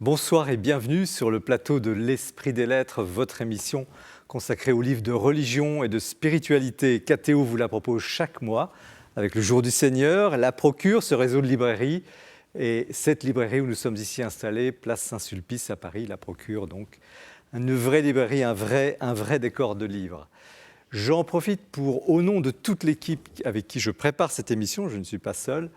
Bonsoir et bienvenue sur le plateau de l'Esprit des Lettres, votre émission consacrée aux livres de religion et de spiritualité. KTO vous la propose chaque mois avec le Jour du Seigneur, la Procure, ce réseau de librairies. Et cette librairie où nous sommes ici installés, place Saint-Sulpice à Paris, la Procure, donc une vraie librairie, un vrai décor de livres. J'en profite pour, au nom de toute l'équipe avec qui je prépare cette émission, je ne suis pas seul,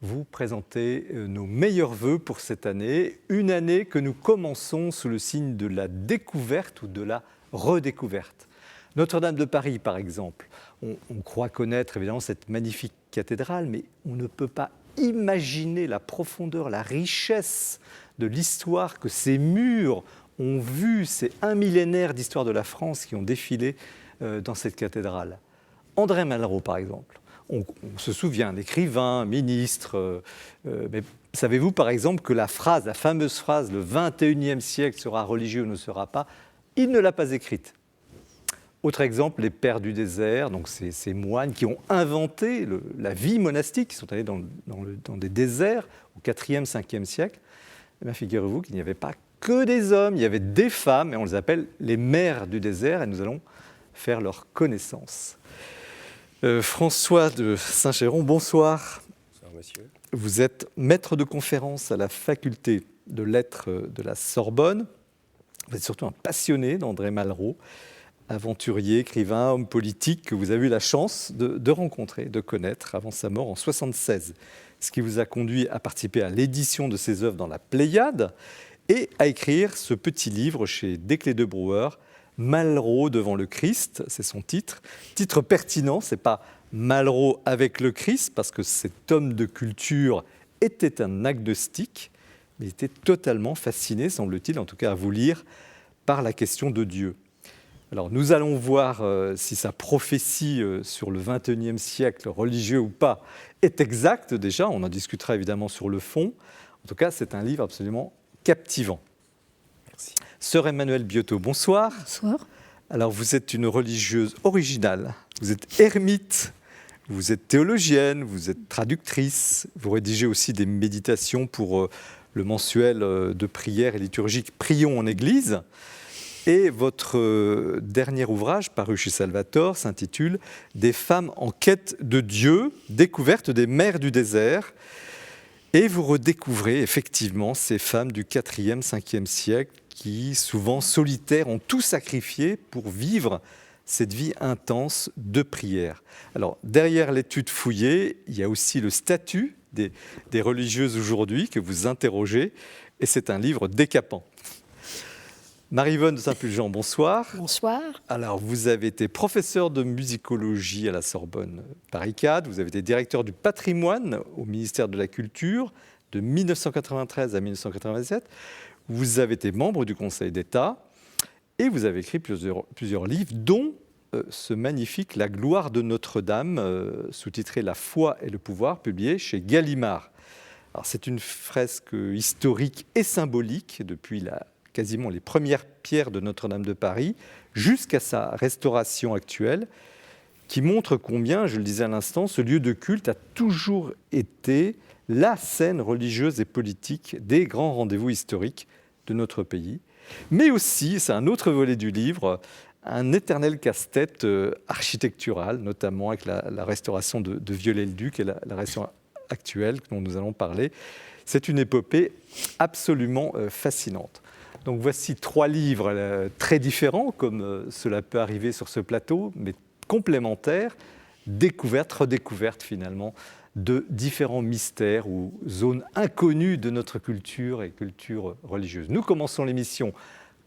vous présenter nos meilleurs vœux pour cette année, une année que nous commençons sous le signe de la découverte ou de la redécouverte. Notre-Dame de Paris, par exemple, on croit connaître évidemment cette magnifique cathédrale, mais on ne peut pas imaginer la profondeur, la richesse de l'histoire que ces murs ont vu, ces un millénaire d'histoire de la France qui ont défilé dans cette cathédrale. André Malraux, par exemple. On se souvient d'écrivains, ministres, mais savez-vous par exemple que la fameuse phrase « le 21e siècle sera religieux ou ne sera pas », il ne l'a pas écrite. Autre exemple, les pères du désert, donc ces moines qui ont inventé la vie monastique, qui sont allés dans des déserts au 4e, 5e siècle. Eh bien, figurez-vous qu'il n'y avait pas que des hommes, il y avait des femmes, et on les appelle les mères du désert, et nous allons faire leur connaissance. François de Saint-Chéron, bonsoir. Bonsoir, monsieur. Vous êtes maître de conférence à la faculté de lettres de la Sorbonne. Vous êtes surtout un passionné d'André Malraux, aventurier, écrivain, homme politique que vous avez eu la chance de rencontrer, de connaître avant sa mort en 1976. Ce qui vous a conduit à participer à l'édition de ses œuvres dans la Pléiade et à écrire ce petit livre chez Desclés de Brouwer, Malraux devant le Christ, c'est son titre. Titre pertinent, ce n'est pas Malraux avec le Christ, parce que cet homme de culture était un agnostique, mais il était totalement fasciné, semble-t-il, en tout cas à vous lire, par la question de Dieu. Alors nous allons voir si sa prophétie sur le XXIe siècle, religieux ou pas, est exacte déjà. On en discutera évidemment sur le fond. En tout cas, c'est un livre absolument captivant. Merci. Sœur Emmanuelle Biotto, bonsoir. Bonsoir. Alors vous êtes une religieuse originale, vous êtes ermite, vous êtes théologienne, vous êtes traductrice, vous rédigez aussi des méditations pour le mensuel de prière et liturgique Prions en Église. Et votre dernier ouvrage, paru chez Salvator, s'intitule « Des femmes en quête de Dieu, découverte des mers du désert ». Et vous redécouvrez effectivement ces femmes du 4e, 5e siècle qui, souvent solitaires, ont tout sacrifié pour vivre cette vie intense de prière. Alors, derrière l'étude fouillée, il y a aussi le statut des religieuses aujourd'hui que vous interrogez, et c'est un livre décapant. Marie-Yvonne de Saint-Pulgent, bonsoir. Bonsoir. Alors, vous avez été professeur de musicologie à la Sorbonne Paris 4, vous avez été directeur du patrimoine au ministère de la Culture de 1993 à 1987, vous avez été membre du Conseil d'État et vous avez écrit plusieurs livres, dont ce magnifique « La gloire de Notre-Dame », sous-titré « La foi et le pouvoir », publié chez Gallimard. Alors, c'est une fresque historique et symbolique depuis quasiment les premières pierres de Notre-Dame de Paris, jusqu'à sa restauration actuelle, qui montre combien, je le disais à l'instant, ce lieu de culte a toujours été la scène religieuse et politique des grands rendez-vous historiques de notre pays. Mais aussi, c'est un autre volet du livre, un éternel casse-tête architectural, notamment avec la restauration de Viollet-le-Duc et la restauration actuelle dont nous allons parler. C'est une épopée absolument fascinante. Donc voici 3 livres très différents, comme cela peut arriver sur ce plateau, mais complémentaires, découvertes, redécouvertes finalement, de différents mystères ou zones inconnues de notre culture et culture religieuse. Nous commençons l'émission,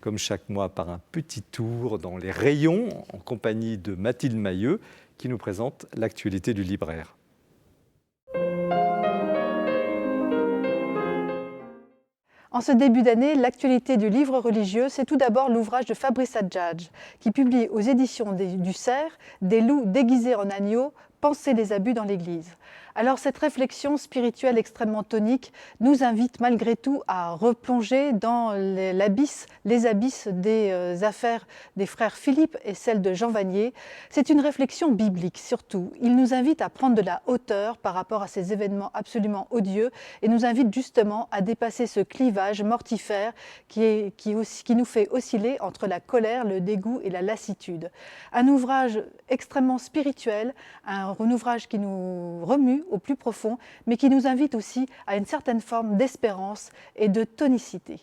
comme chaque mois, par un petit tour dans les rayons, en compagnie de Mathilde Mailleux, qui nous présente l'actualité du libraire. En ce début d'année, l'actualité du livre religieux, c'est tout d'abord l'ouvrage de Fabrice Adjadj, qui publie aux éditions du Cerf « Des loups déguisés en agneaux, penser les abus dans l'Église. Alors cette réflexion spirituelle extrêmement tonique nous invite malgré tout à replonger dans les abysses des affaires des frères Philippe et celles de Jean Vanier. C'est une réflexion biblique surtout. Il nous invite à prendre de la hauteur par rapport à ces événements absolument odieux et nous invite justement à dépasser ce clivage mortifère qui nous fait osciller entre la colère, le dégoût et la lassitude. Un ouvrage extrêmement spirituel, un ouvrage qui nous remue au plus profond, mais qui nous invite aussi à une certaine forme d'espérance et de tonicité.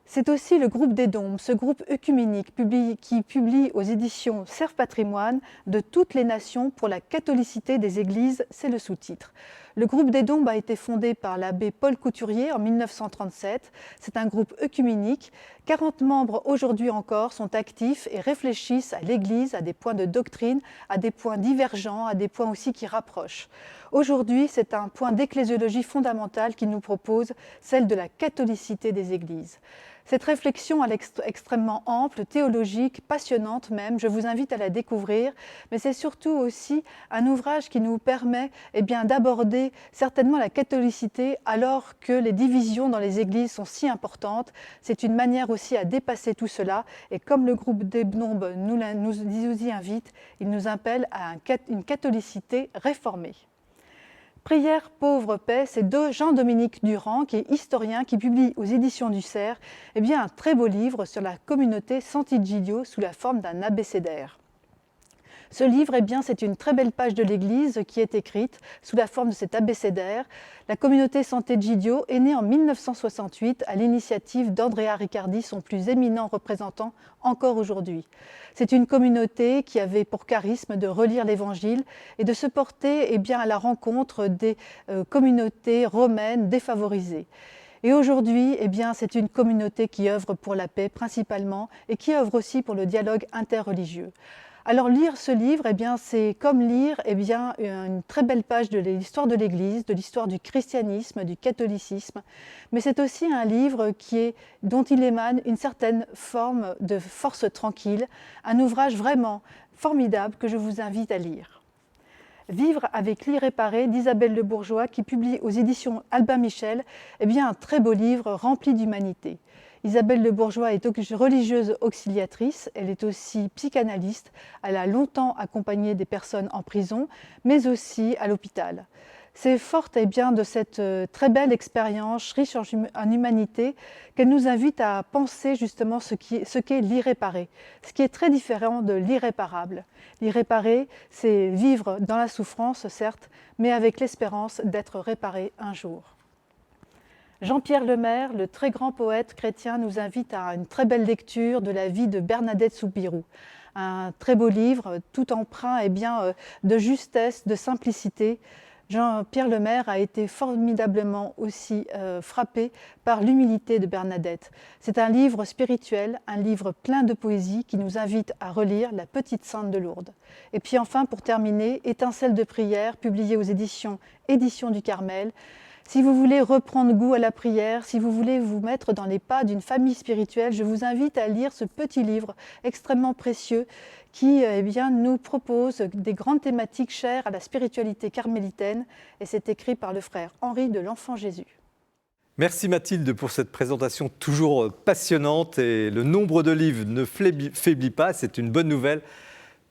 C'est aussi le groupe des Dombes, ce groupe œcuménique qui publie aux éditions Cerf Patrimoine de toutes les nations pour la catholicité des églises, c'est le sous-titre. Le groupe des Dombes a été fondé par l'abbé Paul Couturier en 1937. C'est un groupe œcuménique. 40 membres aujourd'hui encore sont actifs et réfléchissent à l'Église, à des points de doctrine, à des points divergents, à des points aussi qui rapprochent. Aujourd'hui, c'est un point d'ecclésiologie fondamentale qui nous propose, celle de la catholicité des églises. Cette réflexion extrêmement ample, théologique, passionnante même, je vous invite à la découvrir, mais c'est surtout aussi un ouvrage qui nous permet d'aborder certainement la catholicité alors que les divisions dans les églises sont si importantes. C'est une manière aussi à dépasser tout cela et comme le groupe des Dombes nous y invite, il nous appelle à une catholicité réformée. Prière, pauvre paix, c'est de Jean-Dominique Durand, qui est historien, qui publie aux éditions du Cerf un très beau livre sur la communauté Sant'Egidio sous la forme d'un abécédaire. Ce livre, c'est une très belle page de l'Église qui est écrite sous la forme de cet abécédaire. La communauté Sant'Egidio est née en 1968 à l'initiative d'Andrea Riccardi, son plus éminent représentant encore aujourd'hui. C'est une communauté qui avait pour charisme de relire l'Évangile et de se porter à la rencontre des communautés romaines défavorisées. Et aujourd'hui, c'est une communauté qui œuvre pour la paix principalement et qui œuvre aussi pour le dialogue interreligieux. Alors lire ce livre, c'est comme lire une très belle page de l'histoire de l'Église, de l'histoire du christianisme, du catholicisme, mais c'est aussi un livre dont il émane une certaine forme de force tranquille, un ouvrage vraiment formidable que je vous invite à lire. Vivre avec l'irréparé d'Isabelle Le Bourgeois qui publie aux éditions Albin Michel un très beau livre rempli d'humanité. Isabelle Le Bourgeois est religieuse auxiliatrice, elle est aussi psychanalyste, elle a longtemps accompagné des personnes en prison, mais aussi à l'hôpital. C'est forte de cette très belle expérience riche en humanité qu'elle nous invite à penser justement ce qu'est l'irréparé, ce qui est très différent de l'irréparable. L'irréparé, c'est vivre dans la souffrance, certes, mais avec l'espérance d'être réparé un jour. Jean-Pierre Lemaire, le très grand poète chrétien, nous invite à une très belle lecture de la vie de Bernadette Soubirous. Un très beau livre, tout empreint de justesse, de simplicité. Jean-Pierre Lemaire a été formidablement aussi frappé par l'humilité de Bernadette. C'est un livre spirituel, un livre plein de poésie qui nous invite à relire La Petite Sainte de Lourdes. Et puis enfin, pour terminer, Étincelles de prière, publié aux éditions du Carmel. Si vous voulez reprendre goût à la prière, si vous voulez vous mettre dans les pas d'une famille spirituelle, je vous invite à lire ce petit livre extrêmement précieux qui nous propose des grandes thématiques chères à la spiritualité carmélitaine et c'est écrit par le frère Henri de l'Enfant Jésus. Merci Mathilde pour cette présentation toujours passionnante et le nombre de livres ne faiblit pas, c'est une bonne nouvelle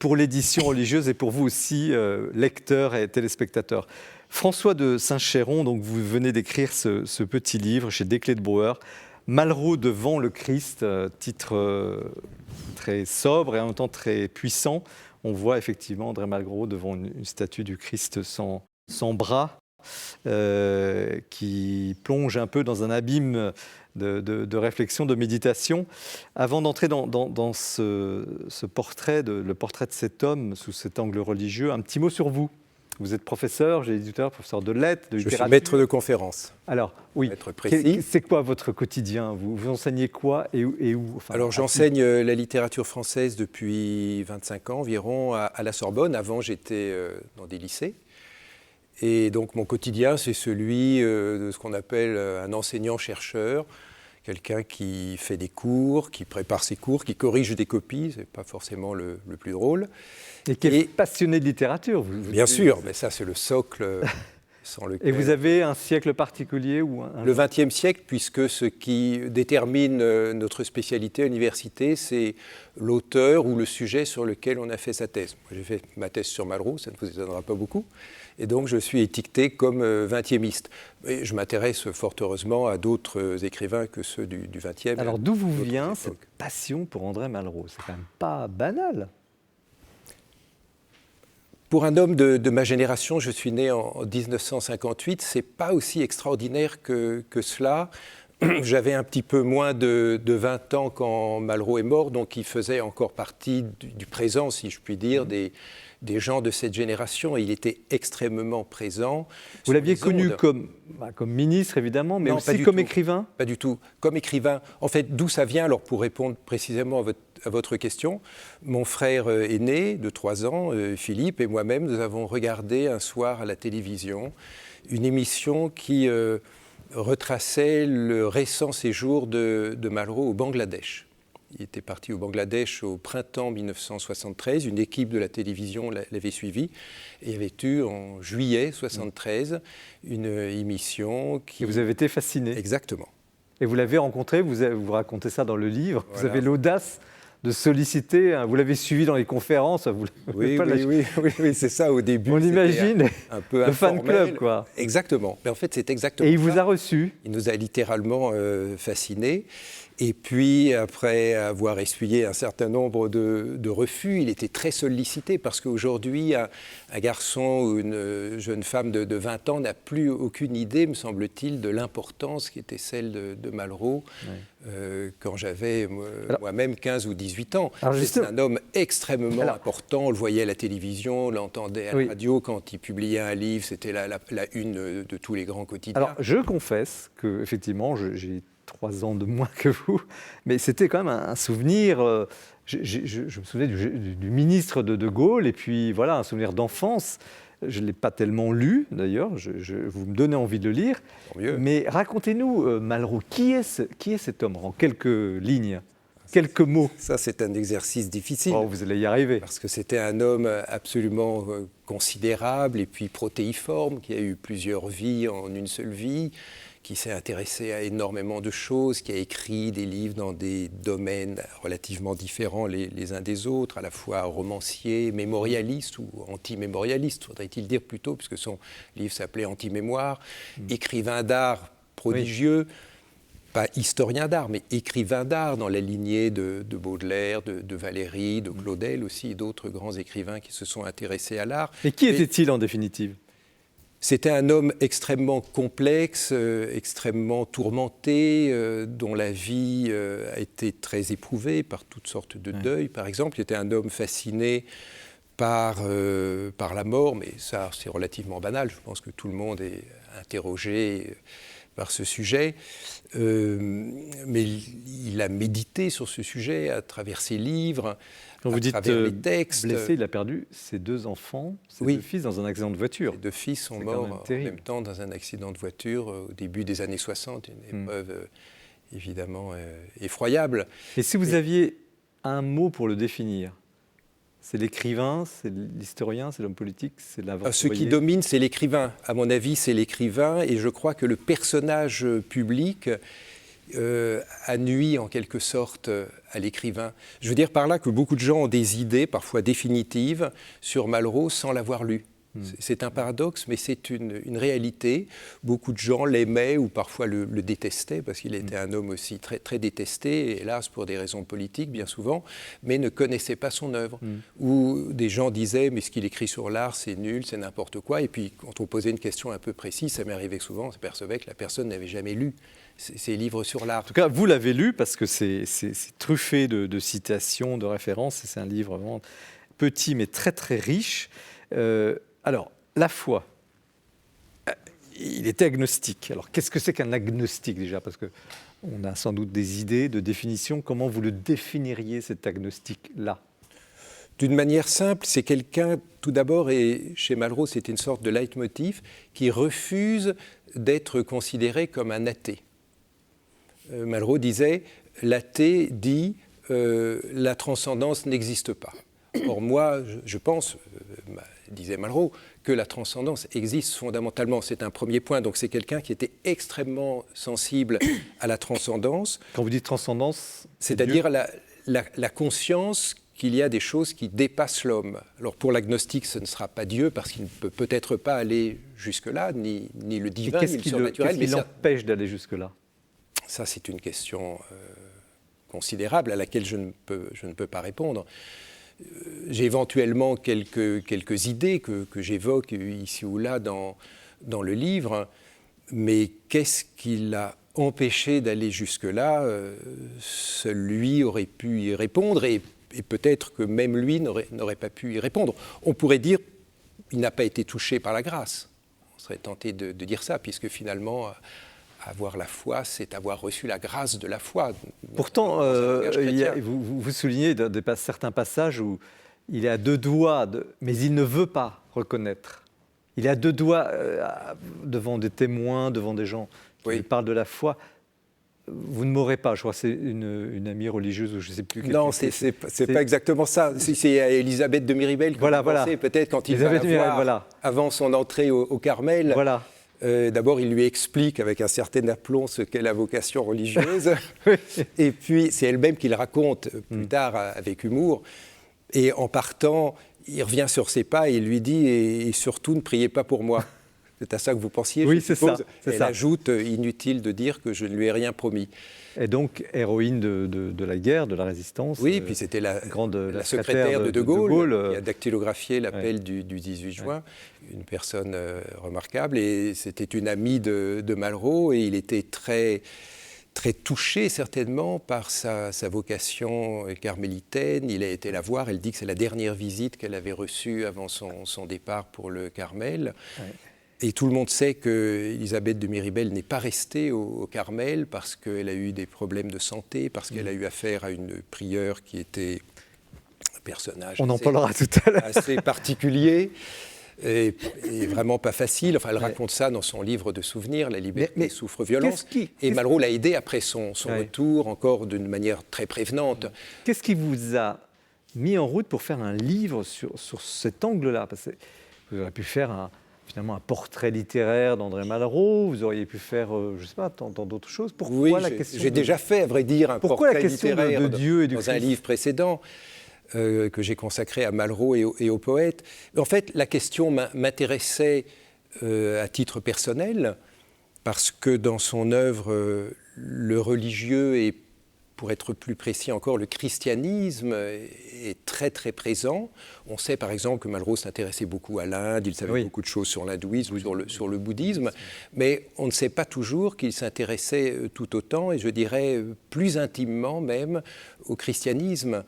pour l'édition religieuse et pour vous aussi, lecteurs et téléspectateurs. François de Saint-Chéron, donc vous venez d'écrire ce petit livre chez Desclés de Brouwer, Malraux devant le Christ, titre très sobre et en même temps très puissant. On voit effectivement André Malraux devant une statue du Christ sans bras, qui plonge un peu dans un abîme de réflexion, de méditation. Avant d'entrer dans ce portrait, le portrait de cet homme sous cet angle religieux, un petit mot sur vous. Vous êtes professeur, j'ai dit tout à l'heure, professeur de lettres, de littérature. Je suis maître de conférence. Alors, oui. Maître précis. C'est quoi votre quotidien ? Vous enseignez quoi et où Alors, j'enseigne la littérature française depuis 25 ans environ à la Sorbonne. Avant, j'étais dans des lycées. Et donc, mon quotidien, c'est celui de ce qu'on appelle un enseignant-chercheur, quelqu'un qui fait des cours, qui prépare ses cours, qui corrige des copies, c'est pas forcément le plus drôle. Et qui est passionné de littérature. Bien sûr, mais ça c'est le socle sans lequel... Et vous avez un siècle particulier ou Le XXe siècle, puisque ce qui détermine notre spécialité à l'université, c'est l'auteur ou le sujet sur lequel on a fait sa thèse. Moi, j'ai fait ma thèse sur Malraux, ça ne vous étonnera pas beaucoup. Et donc, je suis étiqueté comme XXémiste. Et je m'intéresse fort heureusement à d'autres écrivains que ceux du XXe. Alors, d'où vous vient cette passion pour André Malraux? C'est quand même pas banal. Pour un homme de ma génération, je suis né en 1958, c'est pas aussi extraordinaire que cela. J'avais un petit peu moins de 20 ans quand Malraux est mort, donc il faisait encore partie du présent, si je puis dire, des gens de cette génération. Il était extrêmement présent. Vous l'aviez connu comme ministre, évidemment, mais non, aussi comme écrivain? Pas du tout. Comme écrivain. En fait, d'où ça vient? Alors, pour répondre précisément à votre question, mon frère aîné de 3 ans, Philippe, et moi-même, nous avons regardé un soir à la télévision une émission qui retraçait le récent séjour de Malraux au Bangladesh. Il était parti au Bangladesh au printemps 1973. Une équipe de la télévision l'avait suivi. Et il y avait eu en juillet 1973 une émission qui... Et vous avez été fasciné. Exactement. Et vous l'avez rencontré, vous racontez ça dans le livre. Voilà. Vous avez l'audace de solliciter, vous l'avez suivi dans les conférences. Oui, c'est ça au début. On imagine un peu le fan club, quoi. Exactement. Mais en fait, c'est exactement ça. Et il ça. vous a reçu. Il nous a littéralement fascinés. Et puis, après avoir essuyé un certain nombre de refus, il était très sollicité parce qu'aujourd'hui, un garçon ou une jeune femme de 20 ans n'a plus aucune idée, me semble-t-il, de l'importance qui était celle de Malraux quand j'avais moi-même 15 ou 18 ans. C'est un homme extrêmement important. On le voyait à la télévision, on l'entendait à la radio. Quand il publiait un livre, c'était la une de tous les grands quotidiens. Alors, je confesse qu'effectivement, j'ai 3 ans de moins que vous, mais c'était quand même un souvenir. Je me souvenais du ministre de Gaulle, et puis voilà, un souvenir d'enfance. Je ne l'ai pas tellement lu, d'ailleurs, vous me donnez envie de le lire. Mais racontez-nous, Malraux, qui est cet homme, en quelques lignes, quelques mots? Ça, c'est un exercice difficile. Oh, vous allez y arriver. Parce que c'était un homme absolument considérable, et puis protéiforme, qui a eu plusieurs vies en une seule vie, qui s'est intéressé à énormément de choses, qui a écrit des livres dans des domaines relativement différents les uns des autres, à la fois romancier, mémorialiste ou anti-mémorialiste, faudrait-il dire plutôt, puisque son livre s'appelait Anti-mémoire, écrivain d'art prodigieux, pas historien d'art, mais écrivain d'art dans la lignée de Baudelaire, de Valéry, de Claudel aussi, et d'autres grands écrivains qui se sont intéressés à l'art. Et qui était-il en définitive ? C'était un homme extrêmement complexe, extrêmement tourmenté, dont la vie a été très éprouvée par toutes sortes de deuils, par exemple. Il était un homme fasciné par la mort, mais ça, c'est relativement banal. Je pense que tout le monde est interrogé par ce sujet. Mais il a médité sur ce sujet à travers ses livres. Quand vous dites les textes. Blessé, il a perdu ses 2 enfants, ses 2 fils dans un accident de voiture. Les 2 fils sont morts en même temps dans un accident de voiture au début des années 60, une épreuve évidemment effroyable. Et si vous aviez un mot pour le définir, c'est l'écrivain, c'est l'historien, c'est l'homme politique, c'est l'aventurier? Ce qui domine, c'est l'écrivain. À mon avis, c'est l'écrivain, et je crois que le personnage public a nui en quelque sorte à l'écrivain. Je veux dire par là que beaucoup de gens ont des idées, parfois définitives, sur Malraux sans l'avoir lu. C'est un paradoxe, mais c'est une réalité. Beaucoup de gens l'aimaient ou parfois le détestaient, parce qu'il était un homme aussi très, très détesté, hélas pour des raisons politiques bien souvent, mais ne connaissaient pas son œuvre. Ou des gens disaient, mais ce qu'il écrit sur l'art, c'est nul, c'est n'importe quoi. Et puis quand on posait une question un peu précise, ça m'est arrivé souvent, on s'apercevait que la personne n'avait jamais lu ces livres sur l'art. En tout cas, vous l'avez lu parce que c'est truffé de citations, de références. C'est un livre vraiment petit mais très très riche. Alors, la foi, il était agnostique. Alors, qu'est-ce que c'est qu'un agnostique déjà? Parce qu'on a sans doute des idées de définition. Comment vous le définiriez, cet agnostique-là? D'une manière simple, c'est quelqu'un, tout d'abord, et chez Malraux, c'était une sorte de leitmotiv, qui refuse d'être considéré comme un athée. Malraux disait « L'athée dit la transcendance n'existe pas ». Or moi, je pense, disait Malraux, que la transcendance existe fondamentalement. C'est un premier point. Donc c'est quelqu'un qui était extrêmement sensible à la transcendance. Quand vous dites transcendance, c'est-à-dire la conscience qu'il y a des choses qui dépassent l'homme. Alors pour l'agnostique, ce ne sera pas Dieu, parce qu'il ne peut peut-être pas aller jusque-là, ni le divin, ni le surnaturel. Qu'est-ce qui l'empêche d'aller jusque-là? Ça, c'est une question considérable à laquelle je ne peux pas répondre. J'ai éventuellement quelques idées que j'évoque ici ou là dans le livre, mais qu'est-ce qui l'a empêché d'aller jusque-là? Seul lui aurait pu y répondre, et peut-être que même lui n'aurait pas pu y répondre. On pourrait dire qu'il n'a pas été touché par la grâce. On serait tenté de dire ça, puisque finalement, avoir la foi, c'est avoir reçu la grâce de la foi. Pourtant, vous soulignez certains passages où il est à deux doigts, mais il ne veut pas reconnaître. Il est à deux doigts devant des témoins, devant des gens qui parlent de la foi. Vous ne m'aurez pas, je crois que c'est une amie religieuse ou je ne sais plus. Non, c'est pas exactement ça. C'est Élisabeth de Miribel que vous pensez peut-être quand il va la voir avant son entrée au Carmel. Voilà. D'abord, il lui explique avec un certain aplomb ce qu'est la vocation religieuse. Et puis, c'est elle-même qui le raconte plus tard avec humour. Et en partant, il revient sur ses pas et il lui dit « Et surtout, ne priez pas pour moi ». C'est à ça que vous pensiez, oui, je suppose. Elle ça. Ajoute, inutile de dire que je ne lui ai rien promis. Et donc, héroïne de la guerre, de la résistance. Oui, puis c'était la secrétaire de Gaulle qui a dactylographié l'appel du 18 juin. Une personne remarquable. Et c'était une amie de Malraux, et il était très, très touché, certainement, par sa vocation carmélitaine. Il a été la voir. Elle dit que c'est la dernière visite qu'elle avait reçue avant son départ pour le Carmel. Ouais. Et tout le monde sait qu'Élisabeth de Miribel n'est pas restée au Carmel parce qu'elle a eu des problèmes de santé, parce qu'elle a eu affaire à une prieure qui était un personnage assez particulier et vraiment pas facile. Enfin, elle raconte ça dans son livre de souvenirs, La liberté souffre violence. Et Malraux l'a aidé après son retour, encore d'une manière très prévenante. Qu'est-ce qui vous a mis en route pour faire un livre sur cet angle-là? Parce que vous auriez pu faire finalement un portrait littéraire d'André Malraux, vous auriez pu faire, je ne sais pas, tant d'autres choses. Pourquoi j'ai déjà fait, à vrai dire, un portrait littéraire de Dieu et du Christ dans un livre précédent que j'ai consacré à Malraux et aux poètes. En fait, la question m'intéressait à titre personnel, parce que dans son œuvre, le religieux et, pour être plus précis encore, le christianisme est très très présent. On sait par exemple que Malraux s'intéressait beaucoup à l'Inde, il savait beaucoup de choses sur l'hindouisme, sur le bouddhisme, mais on ne sait pas toujours qu'il s'intéressait tout autant, et je dirais plus intimement même, au christianisme.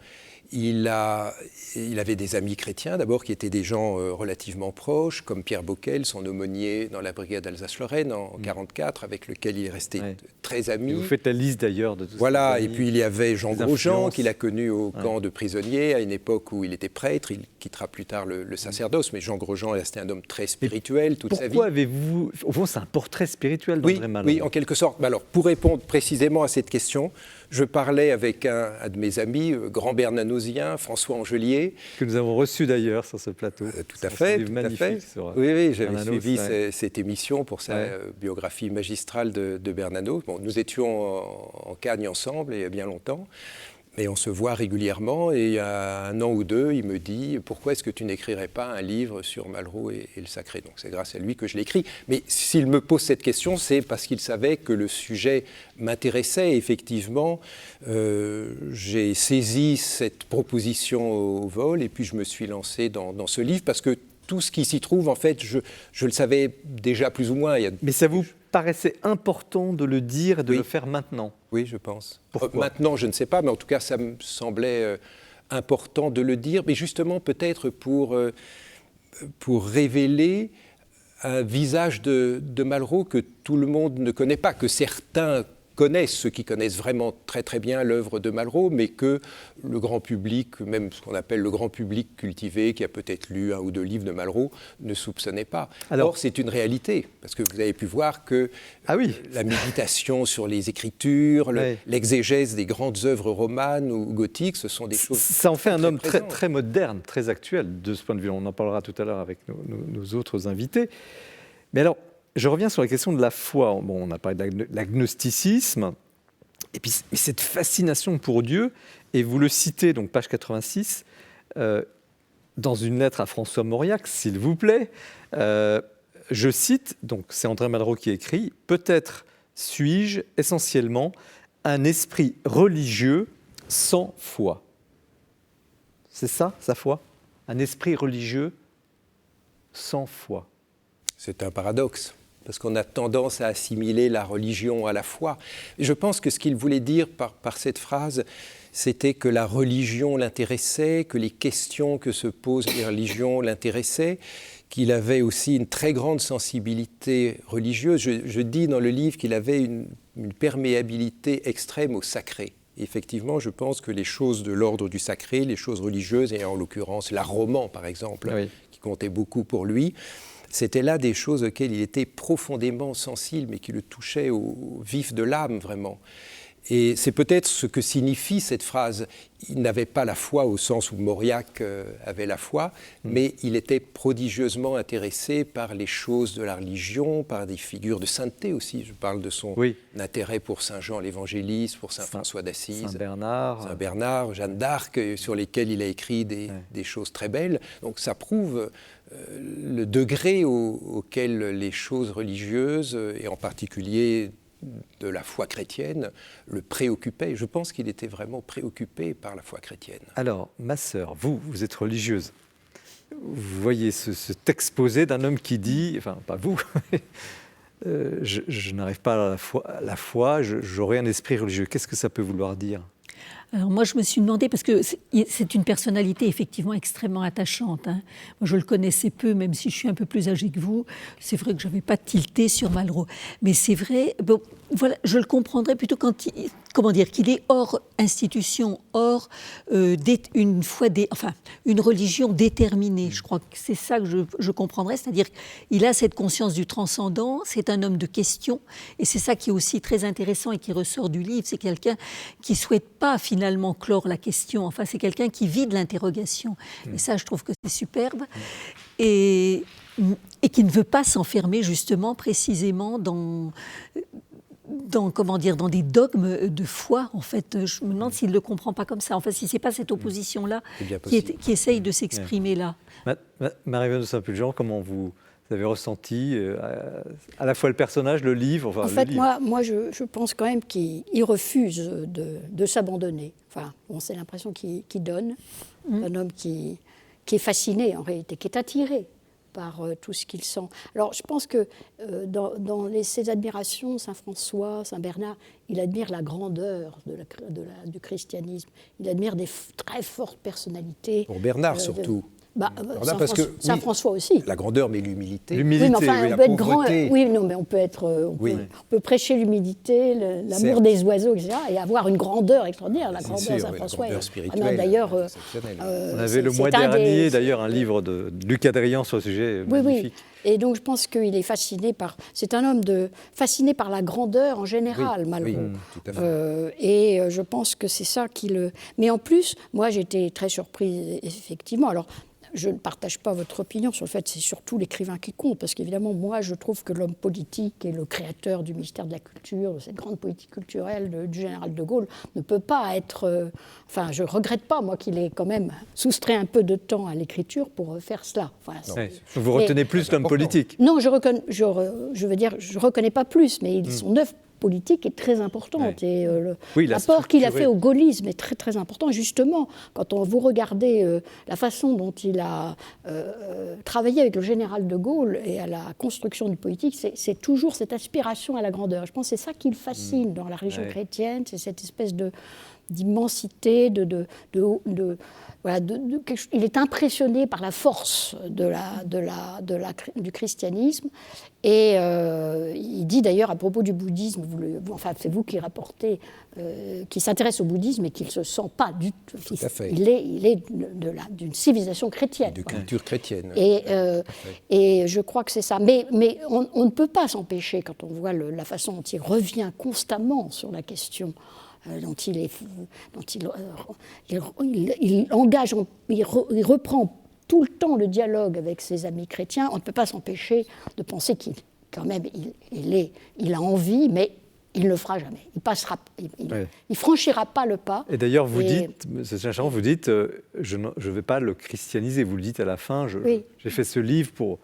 Il avait des amis chrétiens, d'abord, qui étaient des gens relativement proches, comme Pierre Boquel, son aumônier dans la brigade Alsace-Lorraine en 1944, avec lequel il est resté très ami. Et vous faites la liste d'ailleurs de tout ça. Voilà, et puis il y avait Jean Grosjean, qu'il a connu au camp de prisonniers, à une époque où il était prêtre. Il quittera plus tard le sacerdoce, mais Jean Grosjean est resté un homme très spirituel toute sa vie. Pourquoi avez-vous... Au fond, c'est un portrait spirituel d'André Malraux. Oui, en quelque sorte. Alors, pour répondre précisément à cette question, je parlais avec un de mes amis, grand bernanosien, François Angelier. Que nous avons reçu d'ailleurs sur ce plateau. Tout à fait. Oui, j'avais suivi cette émission pour sa biographie magistrale de Bernanos. Bon, nous étions en Cagne ensemble il y a bien longtemps. Et on se voit régulièrement, et il y a 1 an ou 2, il me dit « Pourquoi est-ce que tu n'écrirais pas un livre sur Malraux et le sacré ?» Donc c'est grâce à lui que je l'ai écrit. Mais s'il me pose cette question, c'est parce qu'il savait que le sujet m'intéressait. Effectivement, j'ai saisi cette proposition au vol, et puis je me suis lancé dans ce livre, parce que tout ce qui s'y trouve, en fait, je le savais déjà plus ou moins. Mais ça vous paraissait important de le dire et de le faire maintenant? Oui, je pense. Pourquoi? Maintenant, je ne sais pas, mais en tout cas, ça me semblait important de le dire, mais justement peut-être pour révéler un visage de Malraux que tout le monde ne connaît pas, que certains connaissent, ceux qui connaissent vraiment très très bien l'œuvre de Malraux, mais que le grand public, même ce qu'on appelle le grand public cultivé, qui a peut-être lu 1 ou 2 livres de Malraux, ne soupçonnait pas. Or, c'est une réalité, parce que vous avez pu voir que la méditation sur les écritures, l'exégèse des grandes œuvres romanes ou gothiques, ce sont des choses... Ça en fait un homme très, très moderne, très actuel de ce point de vue. On en parlera tout à l'heure avec nos autres invités. Mais alors, je reviens sur la question de la foi. Bon, on a parlé de l'agnosticisme, et puis cette fascination pour Dieu, et vous le citez, donc page 86, dans une lettre à François Mauriac, s'il vous plaît, je cite, donc c'est André Malraux qui écrit, « Peut-être suis-je essentiellement un esprit religieux sans foi ». C'est ça, sa foi ? Un esprit religieux sans foi. C'est un paradoxe, parce qu'on a tendance à assimiler la religion à la foi. Et je pense que ce qu'il voulait dire par cette phrase, c'était que la religion l'intéressait, que les questions que se posent les religions l'intéressaient, qu'il avait aussi une très grande sensibilité religieuse. Je dis dans le livre qu'il avait une perméabilité extrême au sacré. Effectivement, je pense que les choses de l'ordre du sacré, les choses religieuses, et en l'occurrence l'art roman par exemple, qui comptait beaucoup pour lui, c'était là des choses auxquelles il était profondément sensible, mais qui le touchaient au vif de l'âme, vraiment. Et c'est peut-être ce que signifie cette phrase. Il n'avait pas la foi au sens où Mauriac avait la foi, mais il était prodigieusement intéressé par les choses de la religion, par des figures de sainteté aussi. Je parle de son intérêt pour Saint Jean l'Évangéliste, pour Saint François d'Assise, Saint Bernard, Jeanne d'Arc, sur lesquels il a écrit des choses très belles. Donc ça prouve le degré auquel les choses religieuses, et en particulier de la foi chrétienne, le préoccupait. Je pense qu'il était vraiment préoccupé par la foi chrétienne. Alors, ma sœur, vous êtes religieuse. Vous voyez cet exposé d'un homme qui dit, enfin, pas vous, je n'arrive pas à la foi, j'aurai un esprit religieux. Qu'est-ce que ça peut vouloir dire ? Alors moi, je me suis demandé, parce que c'est une personnalité effectivement extrêmement attachante. Moi, je le connaissais peu, même si je suis un peu plus âgée que vous. C'est vrai que je n'avais pas tilté sur Malraux. Mais c'est vrai, bon, voilà, je le comprendrais plutôt quand qu'il est hors institution, hors une religion déterminée. Je crois que c'est ça que je comprendrais, c'est-à-dire qu'il a cette conscience du transcendant, c'est un homme de question, et c'est ça qui est aussi très intéressant et qui ressort du livre, c'est quelqu'un qui ne souhaite pas finalement clore la question, enfin c'est quelqu'un qui vit de l'interrogation, et ça je trouve que c'est superbe, et qui ne veut pas s'enfermer justement précisément dans des dogmes de foi, en fait. Je me demande s'il ne le comprend pas comme ça. En fait, si ce n'est pas cette opposition-là qui essaye de s'exprimer là. Marie-Vianne de Saint-Pulgent, comment vous avez ressenti à la fois le personnage, le livre En fait, moi je pense quand même qu'il refuse de s'abandonner. Enfin, c'est l'impression qu'il donne. Un homme qui est fasciné, en réalité, qui est attiré par tout ce qu'il sent. Alors, je pense que dans ses admirations, Saint François, Saint Bernard, il admire la grandeur du christianisme. Il admire des très fortes personnalités. Pour Bernard, surtout. Saint François aussi. La grandeur, mais l'humilité. Oui, mais enfin, on peut être grand. Oui, non, mais on peut prêcher l'humilité, l'amour des oiseaux, etc., et avoir une grandeur extraordinaire. La grandeur de Saint François. D'ailleurs, on avait le mois dernier, d'ailleurs, un livre de Luc Adrien sur le sujet magnifique. Oui. Et donc, je pense qu'il est fasciné par... C'est un homme fasciné par la grandeur en général, Malraux. Oui, tout à fait. Et je pense que c'est ça qui le... Mais en plus, moi, j'étais très surprise, effectivement. Alors, je ne partage pas votre opinion sur le fait que c'est surtout l'écrivain qui compte, parce qu'évidemment, moi, je trouve que l'homme politique et le créateur du ministère de la Culture, de cette grande politique culturelle du général de Gaulle, ne peut pas être... Enfin, je ne regrette pas, moi, qu'il ait quand même soustrait un peu de temps à l'écriture pour faire cela. Enfin, vous retenez plus l'homme politique ? Non, je veux dire, je ne reconnais pas plus, mais son œuvre politique est très importante. Et l'apport qu'il a fait au gaullisme est très, très important. Justement, quand vous regardez la façon dont il a travaillé avec le général de Gaulle et à la construction du politique, c'est toujours cette aspiration à la grandeur. Je pense que c'est ça qui le fascine dans la religion chrétienne, c'est cette espèce de d'immensité, il est impressionné par la force du christianisme. Et il dit d'ailleurs à propos du bouddhisme, c'est vous qui rapportez, qui s'intéresse au bouddhisme et qu'il ne se sent pas du tout. Tout à fait. Il est d'une civilisation chrétienne. De culture chrétienne. Et je crois que c'est ça. Mais on ne peut pas s'empêcher, quand on voit la façon dont il revient constamment sur la question, dont il reprend tout le temps le dialogue avec ses amis chrétiens, on ne peut pas s'empêcher de penser qu'il quand même il a envie, mais il ne le fera jamais. Il franchira pas le pas. Et d'ailleurs, vous dites, M. Saint-Chamond, je ne vais pas le christianiser. Vous le dites à la fin, j'ai fait ce livre pour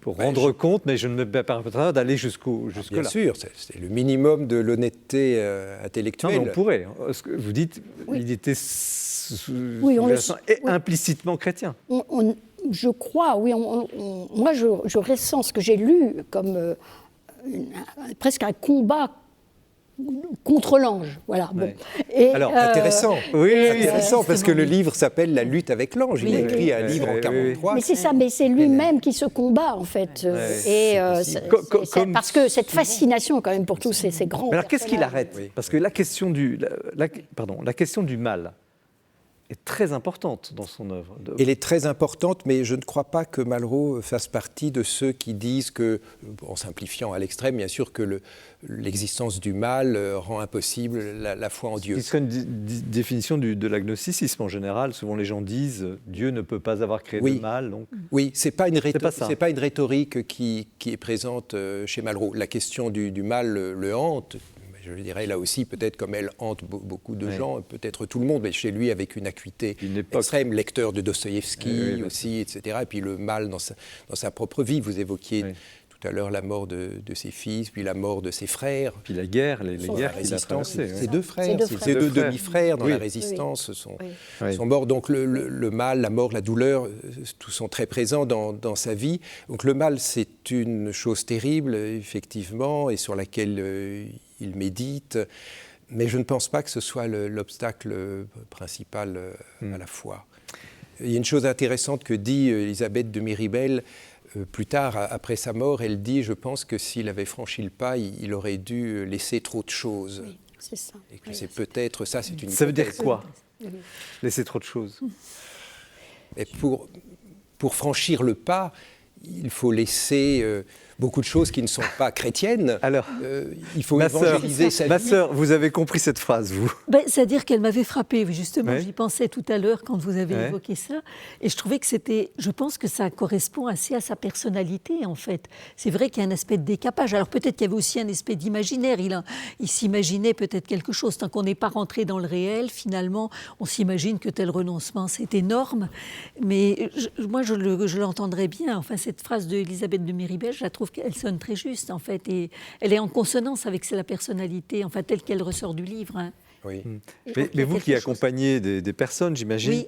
rendre compte, mais je ne me permettrai pas d'aller jusque-là. Bien sûr, c'est le minimum de l'honnêteté intellectuelle. Non, mais on pourrait. Vous dites, il était implicitement chrétien. Je crois, oui. Moi, je ressens ce que j'ai lu comme presque un combat contre l'ange, voilà. Ouais. Bon. Et, alors, intéressant. Intéressant parce que le livre s'appelle La lutte avec l'ange. Il a écrit un livre en 1943. Mais c'est ça, mais c'est lui-même qui se combat, en fait. Parce que cette fascination, quand même, pour tous ces grands. Mais alors, qu'est-ce qu'il arrête ? Oui. Parce que la question du mal est très importante dans son œuvre. Elle est très importante, mais je ne crois pas que Malraux fasse partie de ceux qui disent que, en simplifiant à l'extrême, bien sûr, que l'existence du mal rend impossible la foi en Dieu. Ce serait une définition de l'agnosticisme en général. Souvent, les gens disent Dieu ne peut pas avoir créé le mal. Donc... Oui, c'est pas une rhétorique qui est présente chez Malraux. La question du mal le hante. Je dirais là aussi, peut-être comme elle hante beaucoup de gens, peut-être tout le monde, mais chez lui avec une acuité extrême, lecteur de Dostoïevski aussi, etc. Et puis le mal dans sa propre vie. Vous évoquiez tout à l'heure la mort de ses fils, puis la mort de ses frères. Puis la guerre, les guerres qu'il a traversées. Ses deux frères, ses deux demi-frères dans la résistance sont morts. Donc le mal, la mort, la douleur, tous sont très présents dans sa vie. Donc le mal, c'est une chose terrible, effectivement, et sur laquelle il médite, mais je ne pense pas que ce soit l'obstacle principal à la foi. Il y a une chose intéressante que dit Élisabeth de Miribel plus tard, après sa mort. Elle dit, je pense que s'il avait franchi le pas, il aurait dû laisser trop de choses. Oui, c'est ça. Et que c'est peut-être ça, c'est une Ça veut dire hypothèse. quoi, laisser trop de choses? Et pour franchir le pas, il faut laisser beaucoup de choses qui ne sont pas chrétiennes. Alors, il faut évangéliser sa vie. Ma sœur, vous avez compris cette phrase, vous? C'est-à-dire qu'elle m'avait frappée, justement. Ouais. J'y pensais tout à l'heure quand vous avez évoqué ça. Et je trouvais que je pense que ça correspond assez à sa personnalité, en fait. C'est vrai qu'il y a un aspect de décapage. Alors peut-être qu'il y avait aussi un aspect d'imaginaire. Il s'imaginait peut-être quelque chose. Tant qu'on n'est pas rentré dans le réel, finalement, on s'imagine que tel renoncement, c'est énorme. Mais moi, je l'entendrais bien. Enfin, cette phrase d'Élisabeth de Miribel, je la trouve qu'elle sonne très juste, en fait, et elle est en consonance avec la personnalité, enfin, telle qu'elle ressort du livre. Hein. Oui. Mais vous qui accompagnez des personnes, j'imagine,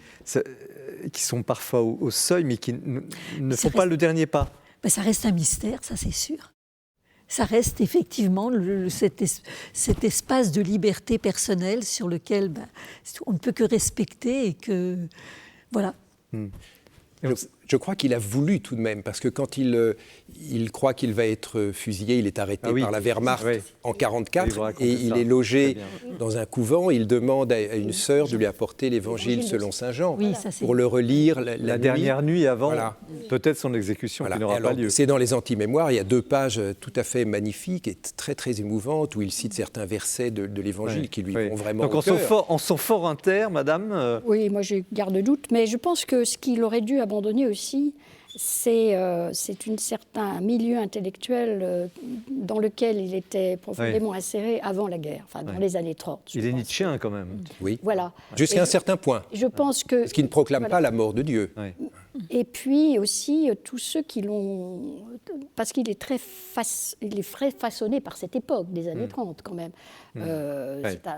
qui sont parfois au seuil, mais qui ne font pas le dernier pas. Ça reste un mystère, ça c'est sûr. Ça reste effectivement cet espace de liberté personnelle sur lequel on ne peut que respecter et que... Voilà. Je crois qu'il a voulu tout de même, parce que quand il croit qu'il va être fusillé, il est arrêté par la Wehrmacht en 1944, et il est logé dans un couvent. Il demande à une sœur de lui apporter l'Évangile selon saint Jean pour le relire la dernière nuit avant peut-être son exécution, qui n'aura pas lieu. C'est dans les anti-mémoires, il y a 2 pages tout à fait magnifiques et très très émouvantes où il cite certains versets de l'Évangile qui lui vont vraiment au cœur. Donc en son fort inter, madame... Oui, moi j'ai garde doute, mais je pense que ce qu'il aurait dû abandonner aussi, c'est un certain milieu intellectuel dans lequel il était profondément inséré avant la guerre, enfin dans les années 30. Il est nietzschéen quand même. Oui, voilà. Jusqu'à un certain point. Je pense que... Parce qu'il ne proclame pas la mort de Dieu. Ouais. Et puis aussi, tous ceux qui l'ont... Parce qu'il est très façonné par cette époque des années 30 quand même.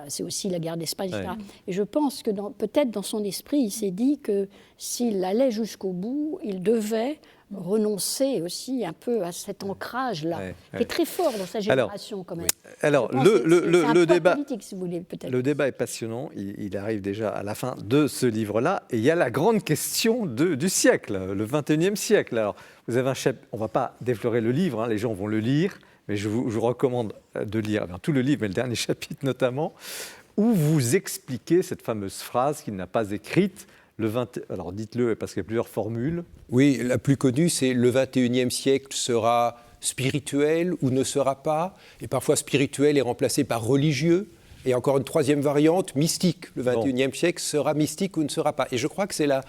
C'est aussi la guerre d'Espagne, etc. Et je pense que peut-être dans son esprit, il s'est dit que s'il allait jusqu'au bout, il devait renoncer aussi un peu à cet ancrage-là, qui est très fort dans sa génération quand même. Alors, le débat politique, si vous voulez, peut-être. Le débat est passionnant, il arrive déjà à la fin de ce livre-là, et il y a la grande question du siècle, le 21e siècle. Alors, vous avez un chapitre, on ne va pas déflorer le livre, les gens vont le lire, mais je vous recommande de lire tout le livre, mais le dernier chapitre notamment, où vous expliquez cette fameuse phrase qu'il n'a pas écrite. Alors dites-le, parce qu'il y a plusieurs formules. Oui, la plus connue, c'est « le 21e siècle sera spirituel ou ne sera pas ». Et parfois, spirituel est remplacé par religieux. Et encore une troisième variante, mystique. Le 21e siècle sera mystique ou ne sera pas. Et je crois que c'est la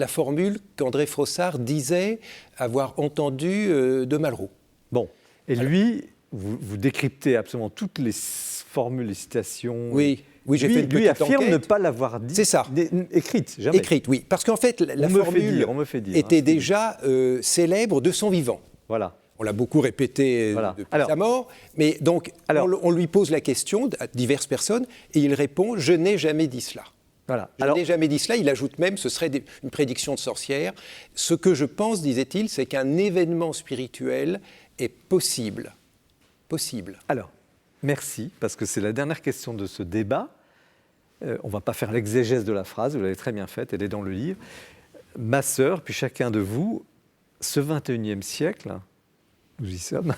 formule qu'André Frossard disait avoir entendue de Malraux. Bon, et lui, vous décryptez absolument toutes les formules, les citations. Oui, j'ai fait une petite lui affirme enquête. Ne pas l'avoir dit. C'est ça. Écrite, jamais. Écrite, oui. Parce qu'en fait, la formule était déjà célèbre de son vivant. Voilà. On l'a beaucoup répété depuis sa mort. Mais donc, on lui pose la question à diverses personnes et il répond « Je n'ai jamais dit cela ». Voilà. Je n'ai jamais dit cela. Il ajoute même « Ce serait une prédiction de sorcière ». Ce que je pense, disait-il, c'est qu'un événement spirituel est possible. Possible. Alors, merci, parce que c'est la dernière question de ce débat. On ne va pas faire l'exégèse de la phrase, vous l'avez très bien faite, elle est dans le livre. Ma sœur, puis chacun de vous, ce 21e siècle, nous y sommes,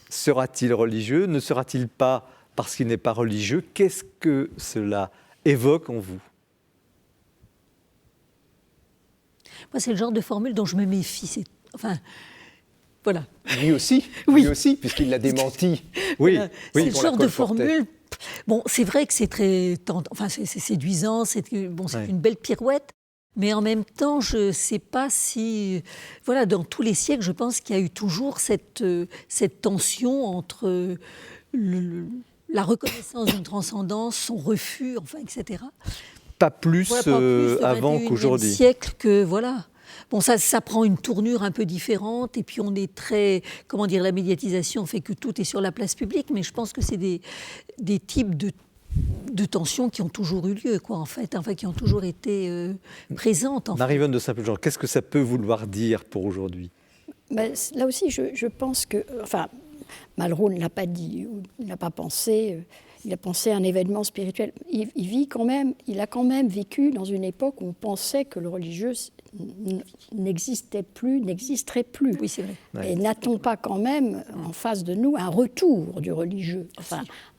sera-t-il religieux? Ne sera-t-il pas parce qu'il n'est pas religieux? Qu'est-ce que cela évoque en vous? Moi, c'est le genre de formule dont je me méfie. Voilà. Lui aussi, puisqu'il l'a démenti. Oui, c'est le genre de formule. Bon, c'est vrai que c'est très, c'est séduisant, c'est une belle pirouette, mais en même temps, je ne sais pas si, dans tous les siècles, je pense qu'il y a eu toujours cette tension entre la reconnaissance d'une transcendance, son refus, etc. Pas plus, avant qu'aujourd'hui. Siècle que Bon, ça prend une tournure un peu différente, et puis on est très, la médiatisation fait que tout est sur la place publique, mais je pense que c'est des types de tensions qui ont toujours eu lieu, qui ont toujours été présentes. Marie-Yvonne de Saint-Pulgent, qu'est-ce que ça peut vouloir dire pour aujourd'hui? Là aussi, je pense que, Malraux ne l'a pas dit, il n'a pas pensé. Il a pensé à un événement spirituel. Il a quand même vécu dans une époque où on pensait que le religieux n'existerait plus. Oui, c'est vrai. Ouais. Et n'a-t-on pas quand même en face de nous un retour du religieux?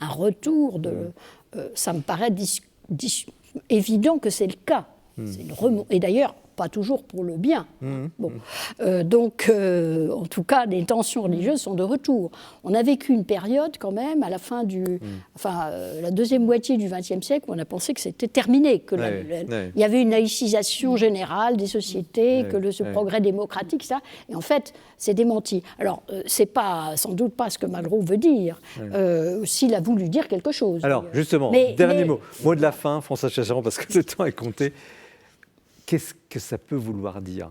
Un retour de... ça me paraît évident que c'est le cas. Et d'ailleurs, pas toujours pour le bien. Donc, en tout cas, les tensions religieuses sont de retour. On a vécu une période quand même, à la fin la deuxième moitié du XXe siècle, où on a pensé que c'était terminé, que il y avait une laïcisation générale des sociétés, que ce progrès démocratique, ça. Et en fait, c'est démenti. Alors, c'est sans doute pas ce que Malraux veut dire, s'il a voulu dire quelque chose. Alors, justement, dernier mot de la fin, François Chacheron, parce que le temps est compté. Qu'est-ce que ça peut vouloir dire?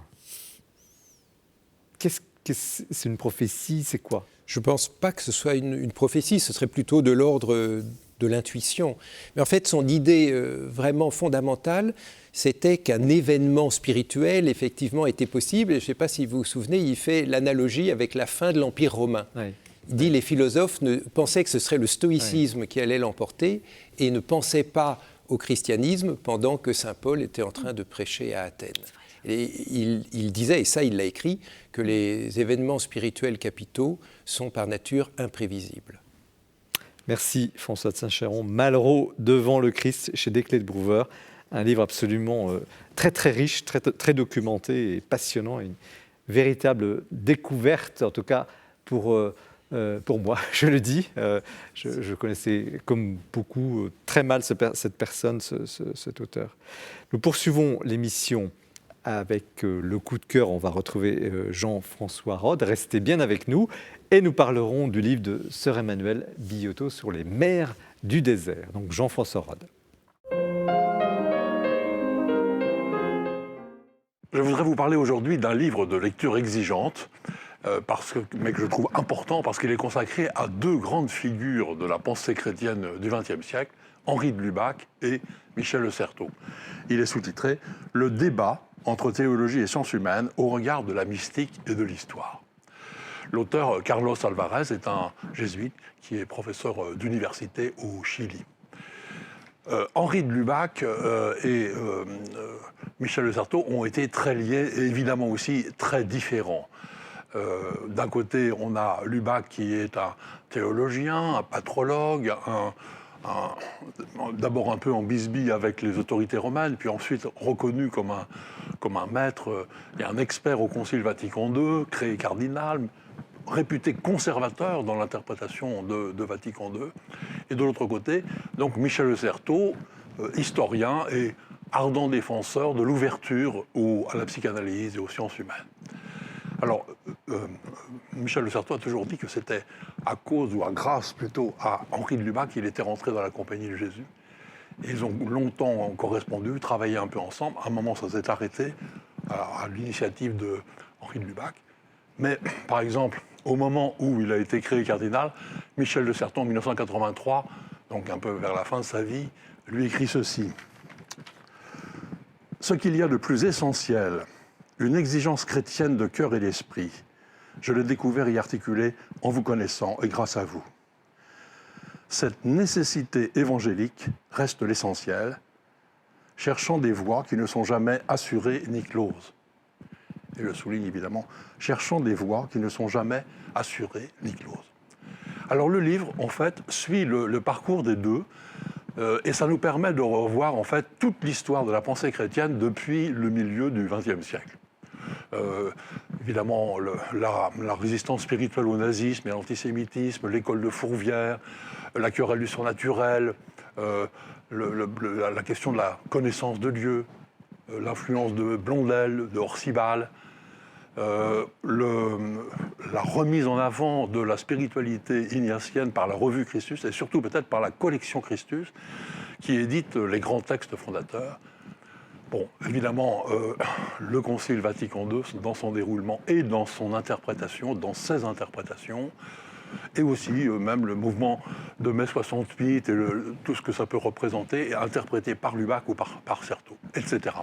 C'est une prophétie, c'est quoi? Je ne pense pas que ce soit une prophétie, ce serait plutôt de l'ordre de l'intuition. Mais en fait, son idée vraiment fondamentale, c'était qu'un événement spirituel, effectivement, était possible. Et je ne sais pas si vous vous souvenez, il fait l'analogie avec la fin de l'Empire romain. Ouais. Il dit les philosophes pensaient que ce serait le stoïcisme qui allait l'emporter et ne pensaient pas au christianisme pendant que saint Paul était en train de prêcher à Athènes. Et il disait, et ça il l'a écrit, que les événements spirituels capitaux sont par nature imprévisibles. Merci François de Saint-Chéron. Malraux devant le Christ chez Desclés de Brouwer, un livre absolument très très riche, très documenté et passionnant, et une véritable découverte, en tout cas pour moi, je le dis. Je connaissais comme beaucoup très mal cette personne, cet auteur. Nous poursuivons l'émission avec le coup de cœur. On va retrouver Jean-François Rode. Restez bien avec nous et nous parlerons du livre de Sœur Emmanuelle Billotto sur les mers du désert. Donc Jean-François Rode. Je voudrais vous parler aujourd'hui d'un livre de lecture exigeante, mais que je trouve important parce qu'il est consacré à deux grandes figures de la pensée chrétienne du XXe siècle, Henri de Lubac et Michel de Certeau. Il est sous-titré « Le débat entre théologie et sciences humaines au regard de la mystique et de l'histoire ». L'auteur Carlos Alvarez est un jésuite qui est professeur d'université au Chili. Henri de Lubac et Michel de Certeau ont été très liés et évidemment aussi très différents. D'un côté, on a Lubac qui est un théologien, un patrologue, d'abord un peu en bisbille avec les autorités romaines, puis ensuite reconnu comme un maître et un expert au Concile Vatican II, créé cardinal, réputé conservateur dans l'interprétation de Vatican II. Et de l'autre côté, donc Michel de Certeau, historien et ardent défenseur de l'ouverture à la psychanalyse et aux sciences humaines. Alors, Michel de Certeau a toujours dit que c'était à cause, ou à grâce plutôt, à Henri de Lubac qu'il était rentré dans la Compagnie de Jésus. Et ils ont longtemps correspondu, travaillé un peu ensemble. À un moment, ça s'est arrêté à l'initiative de Henri de Lubac. Mais, par exemple, au moment où il a été créé cardinal, Michel de Certeau, en 1983, donc un peu vers la fin de sa vie, lui écrit ceci. « Ce qu'il y a de plus essentiel, une exigence chrétienne de cœur et d'esprit, je l'ai découvert et articulé en vous connaissant et grâce à vous. Cette nécessité évangélique reste l'essentiel, cherchant des voies qui ne sont jamais assurées ni closes. » Et je souligne évidemment, cherchant des voies qui ne sont jamais assurées ni closes. Alors le livre, en fait, suit le parcours des deux, et ça nous permet de revoir, en fait, toute l'histoire de la pensée chrétienne depuis le milieu du XXe siècle. Évidemment, la résistance spirituelle au nazisme et à l'antisémitisme, l'école de Fourvière, la querelle du surnaturel, la question de la connaissance de Dieu, l'influence de Blondel, de Horsibal, la remise en avant de la spiritualité ignatienne par la revue Christus et surtout peut-être par la collection Christus qui édite les grands textes fondateurs. Bon, évidemment, le Concile Vatican II, dans son déroulement et dans son interprétation, dans ses interprétations, et aussi même le mouvement de mai 68 et tout ce que ça peut représenter est interprété par Lubac ou par Certeau, etc.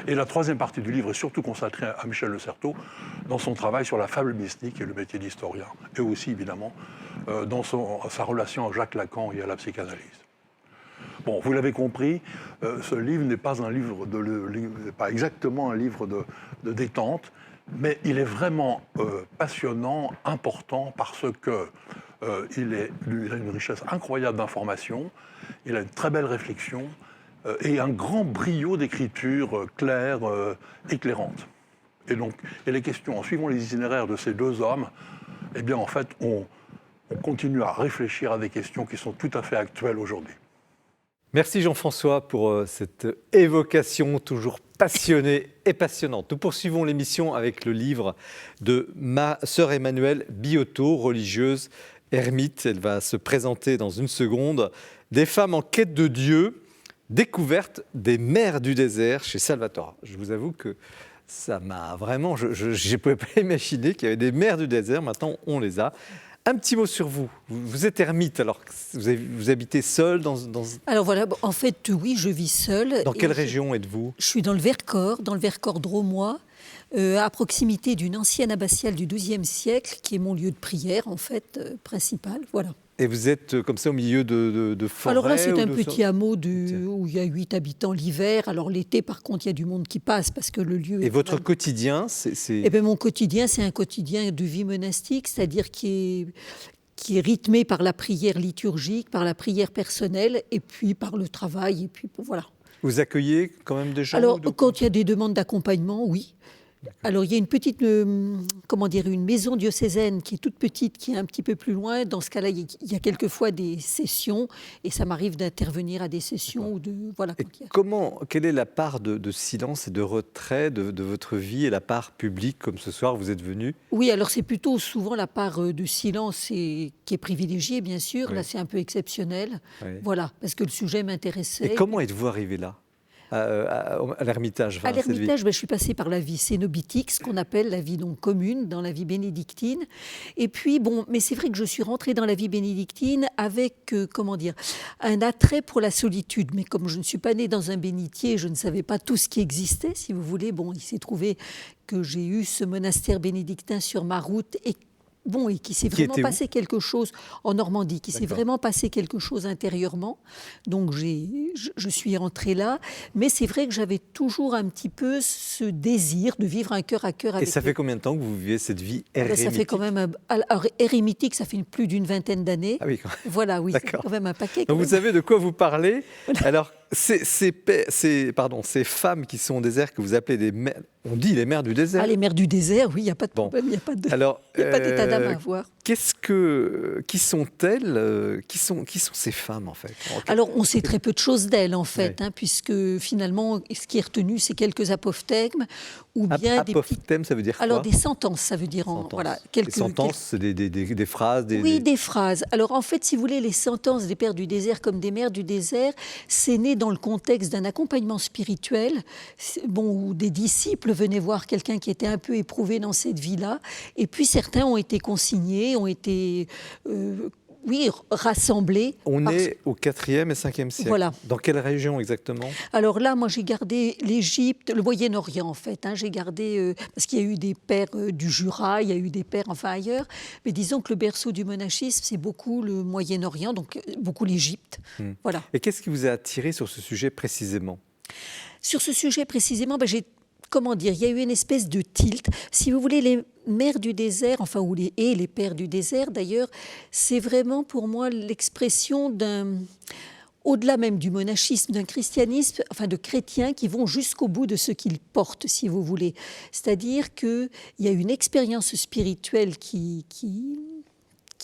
Et la troisième partie du livre est surtout consacrée à Michel de Certeau dans son travail sur la fable mystique et le métier d'historien, et aussi évidemment dans sa relation à Jacques Lacan et à la psychanalyse. Bon, vous l'avez compris, ce livre n'est pas pas exactement un livre de détente, mais il est vraiment passionnant, important, parce qu'il a une richesse incroyable d'informations, il a une très belle réflexion et un grand brio d'écriture claire, éclairante. Et donc, les questions, en suivant les itinéraires de ces deux hommes, eh bien, en fait, on continue à réfléchir à des questions qui sont tout à fait actuelles aujourd'hui. Merci Jean-François pour cette évocation toujours passionnée et passionnante. Nous poursuivons l'émission avec le livre de ma sœur Emmanuelle Biotto, religieuse ermite. Elle va se présenter dans une seconde. Des femmes en quête de Dieu, découverte des mers du désert chez Salvatore. Je vous avoue que ça m'a vraiment... Je ne pouvais pas imaginer qu'il y avait des mers du désert. Maintenant, on les a. Un petit mot sur vous. Vous êtes ermite, alors vous habitez seule dans... Alors voilà, en fait, oui, je vis seule. Dans quelle région êtes-vous ? Je suis dans le Vercors drômois, à proximité d'une ancienne abbatiale du XIIe siècle, qui est mon lieu de prière, en fait, principal. Voilà. Et vous êtes comme ça au milieu de forêts? Alors là, c'est un petit hameau où il y a 8 habitants l'hiver. Alors l'été, par contre, il y a du monde qui passe parce que le lieu... Et votre quotidien, c'est... Eh bien, mon quotidien, c'est un quotidien de vie monastique, c'est-à-dire qui est rythmé par la prière liturgique, par la prière personnelle, et puis par le travail, et puis voilà. Vous accueillez quand même des gens? Alors, quand il y a des demandes d'accompagnement, oui. Alors, il y a une petite, une maison diocésaine qui est toute petite, qui est un petit peu plus loin. Dans ce cas-là, il y a quelquefois des sessions, et ça m'arrive d'intervenir à des sessions. Quelle est la part de silence et de retrait de votre vie et la part publique, comme ce soir, vous êtes venu? Oui, alors c'est plutôt souvent la part de silence qui est privilégiée, bien sûr. Oui. Là, c'est un peu exceptionnel. Oui. Voilà, parce que le sujet m'intéressait. Et comment êtes-vous arrivé là? à l'Ermitage. À l'Ermitage, je suis passée par la vie cénobitique, ce qu'on appelle la vie donc commune dans la vie bénédictine. Et puis, mais c'est vrai que je suis rentrée dans la vie bénédictine avec, un attrait pour la solitude. Mais comme je ne suis pas née dans un bénitier, je ne savais pas tout ce qui existait, si vous voulez. Il s'est trouvé que j'ai eu ce monastère bénédictin sur ma route et qui s'est vraiment passé quelque chose en Normandie, qui s'est vraiment passé quelque chose intérieurement. Donc je suis entrée là, mais c'est vrai que j'avais toujours un petit peu ce désir de vivre un cœur à cœur avec. Et ça fait combien de temps que vous vivez cette vie érémitique? Ça fait quand même érémitique, ça fait plus d'une vingtaine d'années. Ah oui, quand même. Voilà, oui, c'est quand même un paquet. Donc vous savez de quoi vous parlez. Voilà. Alors ces femmes qui sont au désert que vous appelez des mères, on dit les mères du désert. Ah, les mères du désert, oui, il n'y a pas de problème, il n'y a pas d'état d'âme à avoir. Qui sont-elles qui sont ces femmes en fait? Alors on sait très peu de choses d'elles en fait, puisque finalement ce qui est retenu c'est quelques apophthegmes ou bien apophthegmes, ça veut dire quoi? Alors des sentences, ça veut dire quelques sentences, c'est des phrases. Des phrases. Alors en fait, si vous voulez, les sentences des pères du désert comme des mères du désert, c'est né dans le contexte d'un accompagnement spirituel, où des disciples venaient voir quelqu'un qui était un peu éprouvé dans cette vie-là, et puis certains ont été consignés, ont été rassemblés. On est au 4e et 5e siècle. Voilà. Dans quelle région exactement? Alors là, moi j'ai gardé l'Égypte, le Moyen-Orient en fait. J'ai gardé, parce qu'il y a eu des pères du Jura, il y a eu des pères ailleurs. Mais disons que le berceau du monachisme, c'est beaucoup le Moyen-Orient, donc beaucoup l'Égypte. Voilà. Et qu'est-ce qui vous a attiré sur ce sujet précisément? Sur ce sujet précisément, il y a eu une espèce de tilt. Si vous voulez, les mères du désert, les pères du désert d'ailleurs, c'est vraiment pour moi l'expression au-delà même du monachisme, d'un christianisme, de chrétiens qui vont jusqu'au bout de ce qu'ils portent, si vous voulez. C'est-à-dire qu'il y a une expérience spirituelle qui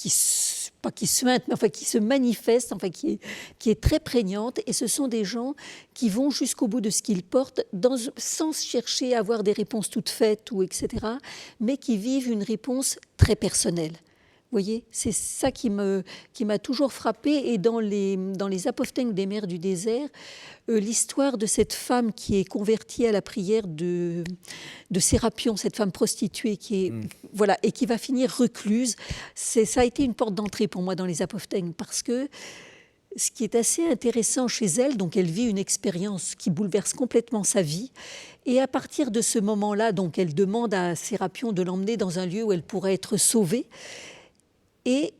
se manifeste, qui est très prégnante, et ce sont des gens qui vont jusqu'au bout de ce qu'ils portent, sans chercher à avoir des réponses toutes faites, etc., mais qui vivent une réponse très personnelle. Vous voyez, c'est ça qui m'a toujours frappée. Et dans les apophthegmes des mères du désert, l'histoire de cette femme qui est convertie à la prière de Sérapion, cette femme prostituée et qui va finir recluse, ça a été une porte d'entrée pour moi dans les apophthegmes, parce que ce qui est assez intéressant chez elle, donc elle vit une expérience qui bouleverse complètement sa vie, et à partir de ce moment-là, donc elle demande à Sérapion de l'emmener dans un lieu où elle pourrait être sauvée. Et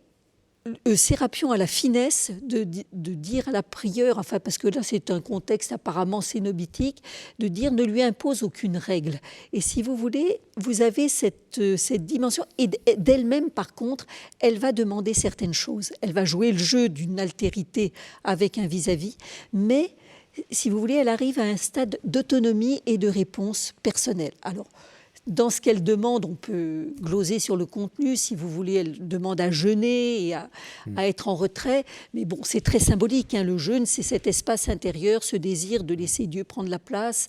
Sérapion a la finesse de dire à la prieure, parce que là c'est un contexte apparemment cénobitique, de dire ne lui impose aucune règle. Et si vous voulez, vous avez cette dimension, et d'elle-même par contre, elle va demander certaines choses. Elle va jouer le jeu d'une altérité avec un vis-à-vis, mais si vous voulez, elle arrive à un stade d'autonomie et de réponse personnelle. Alors, dans ce qu'elle demande, on peut gloser sur le contenu. Si vous voulez, elle demande à jeûner et à être en retrait. Mais c'est très symbolique. Le jeûne, c'est cet espace intérieur, ce désir de laisser Dieu prendre la place.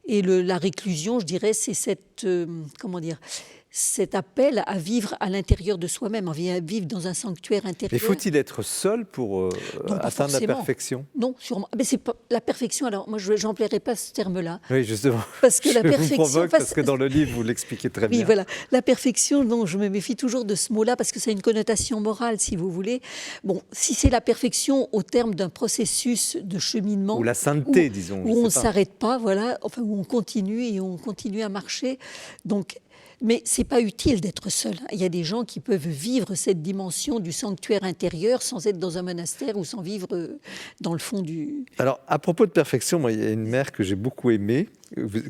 Et la réclusion, je dirais, c'est cet appel à vivre à l'intérieur de soi-même, à vivre dans un sanctuaire intérieur. Mais faut-il être seul pour atteindre la perfection? Non, sûrement. Mais c'est pas la perfection. Alors moi, je n'emploierai pas ce terme-là. Oui, justement. Parce que la perfection. Je vous provoque parce que dans le livre vous l'expliquez très bien. Oui, voilà. La perfection, non, je me méfie toujours de ce mot-là parce que ça a une connotation morale, si vous voulez. Si c'est la perfection au terme d'un processus de cheminement, ou la sainteté, disons, où on ne s'arrête pas, où on continue à marcher. Donc. Mais ce n'est pas utile d'être seul. Il y a des gens qui peuvent vivre cette dimension du sanctuaire intérieur sans être dans un monastère ou sans vivre dans le fond du... Alors, à propos de perfection, moi, il y a une mère que j'ai beaucoup aimée,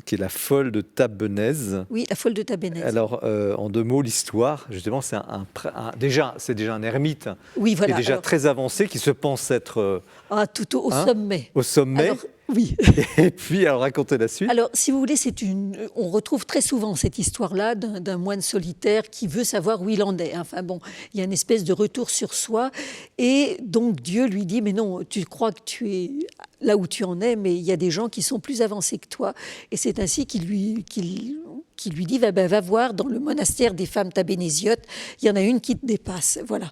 qui est la folle de Tabenez. Oui, la folle de Tabenez. Alors, en 2 mots, l'histoire, justement, c'est c'est déjà un ermite qui est déjà très avancé, qui se pense être... tout au sommet. Au sommet. Alors, oui. Et puis, alors, racontez la suite. Alors, si vous voulez, on retrouve très souvent cette histoire-là d'un moine solitaire qui veut savoir où il en est. Il y a une espèce de retour sur soi. Et donc, Dieu lui dit, mais non, tu crois que tu es là où tu en es, mais il y a des gens qui sont plus avancés que toi. Et c'est ainsi qu'il qui lui dit va voir dans le monastère des femmes tabénésiotes, il y en a une qui te dépasse. Voilà.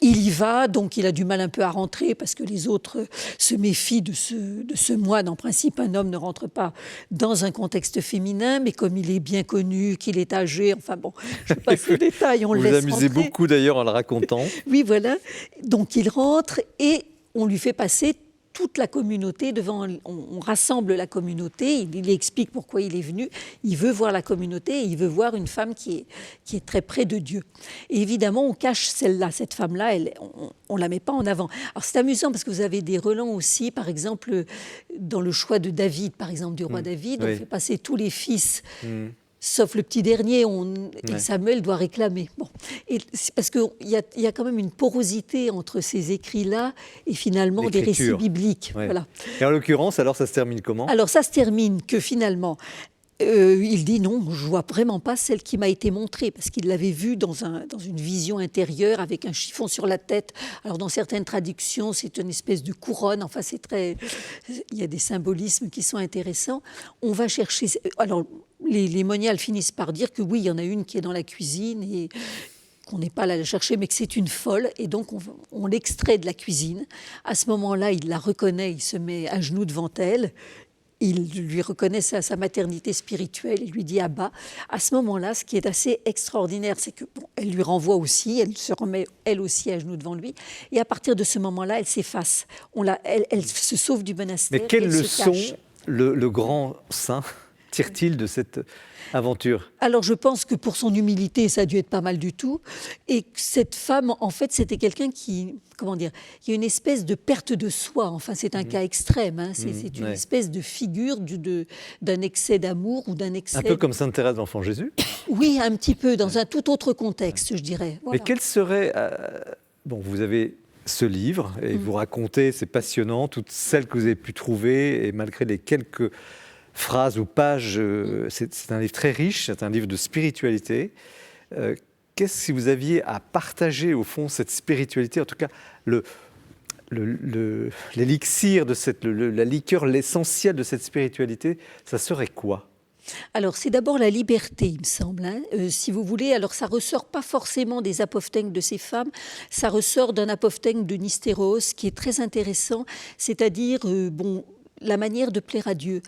Il y va, donc il a du mal un peu à rentrer parce que les autres se méfient de ce moine. En principe, un homme ne rentre pas dans un contexte féminin, mais comme il est bien connu, qu'il est âgé, enfin bon, je passe les détails, on le laisse rentrer. Vous amusez beaucoup d'ailleurs en le racontant. Oui, voilà. Donc il rentre et on lui fait passer toute la communauté devant. On rassemble la communauté, il explique pourquoi il est venu, il veut voir la communauté, et il veut voir une femme qui est très près de Dieu. Et évidemment, on cache celle-là, cette femme-là, on ne la met pas en avant. Alors c'est amusant parce que vous avez des relents aussi, par exemple, dans le choix de David, par exemple, du roi David, on fait passer tous les fils. Sauf le petit dernier, et Samuel doit réclamer. Bon. Et c'est parce qu'il y a quand même une porosité entre ces écrits-là et finalement des récits bibliques. Ouais. Voilà. Et en l'occurrence, alors ça se termine comment ? Alors ça se termine que finalement, il dit non, je ne vois vraiment pas celle qui m'a été montrée, parce qu'il l'avait vue dans une vision intérieure avec un chiffon sur la tête. Alors dans certaines traductions, c'est une espèce de couronne. Enfin, il y a des symbolismes qui sont intéressants. On va chercher. Alors les moniales finissent par dire que oui, il y en a une qui est dans la cuisine et qu'on n'est pas allé la chercher, mais que c'est une folle. Et donc, on l'extrait de la cuisine. À ce moment-là, il la reconnaît, il se met à genoux devant elle. Il lui reconnaît sa maternité spirituelle, il lui dit Abba. À ce moment-là, ce qui est assez extraordinaire, c'est qu'elle lui renvoie aussi, elle se remet elle aussi à genoux devant lui. Et à partir de ce moment-là, elle s'efface. Elle se sauve du monastère. Mais quelle leçon le grand saint tire-t-il de cette aventure ? Alors je pense que pour son humilité, ça a dû être pas mal du tout. Et cette femme, en fait, c'était quelqu'un qui a une espèce de perte de soi. Enfin, c'est un cas extrême. Hein. C'est une espèce de figure d'un excès d'amour ou d'un excès... Un peu comme Sainte Thérèse d'Enfant Jésus ? Oui, un petit peu, dans un tout autre contexte, je dirais. Voilà. Mais quel serait... Bon, vous avez ce livre et vous racontez, c'est passionnant, toutes celles que vous avez pu trouver, et malgré les quelques phrases ou pages, c'est un livre très riche, c'est un livre de spiritualité. Qu'est-ce que vous aviez à partager au fond cette spiritualité, en tout cas l'élixir de la liqueur, l'essentiel de cette spiritualité, ça serait quoi ? Alors, c'est d'abord la liberté, il me semble, hein. Si vous voulez. Alors, ça ressort pas forcément des apophthegmes de ces femmes, ça ressort d'un apophthegme de Nistéros qui est très intéressant, c'est-à-dire, la manière de plaire à Dieu.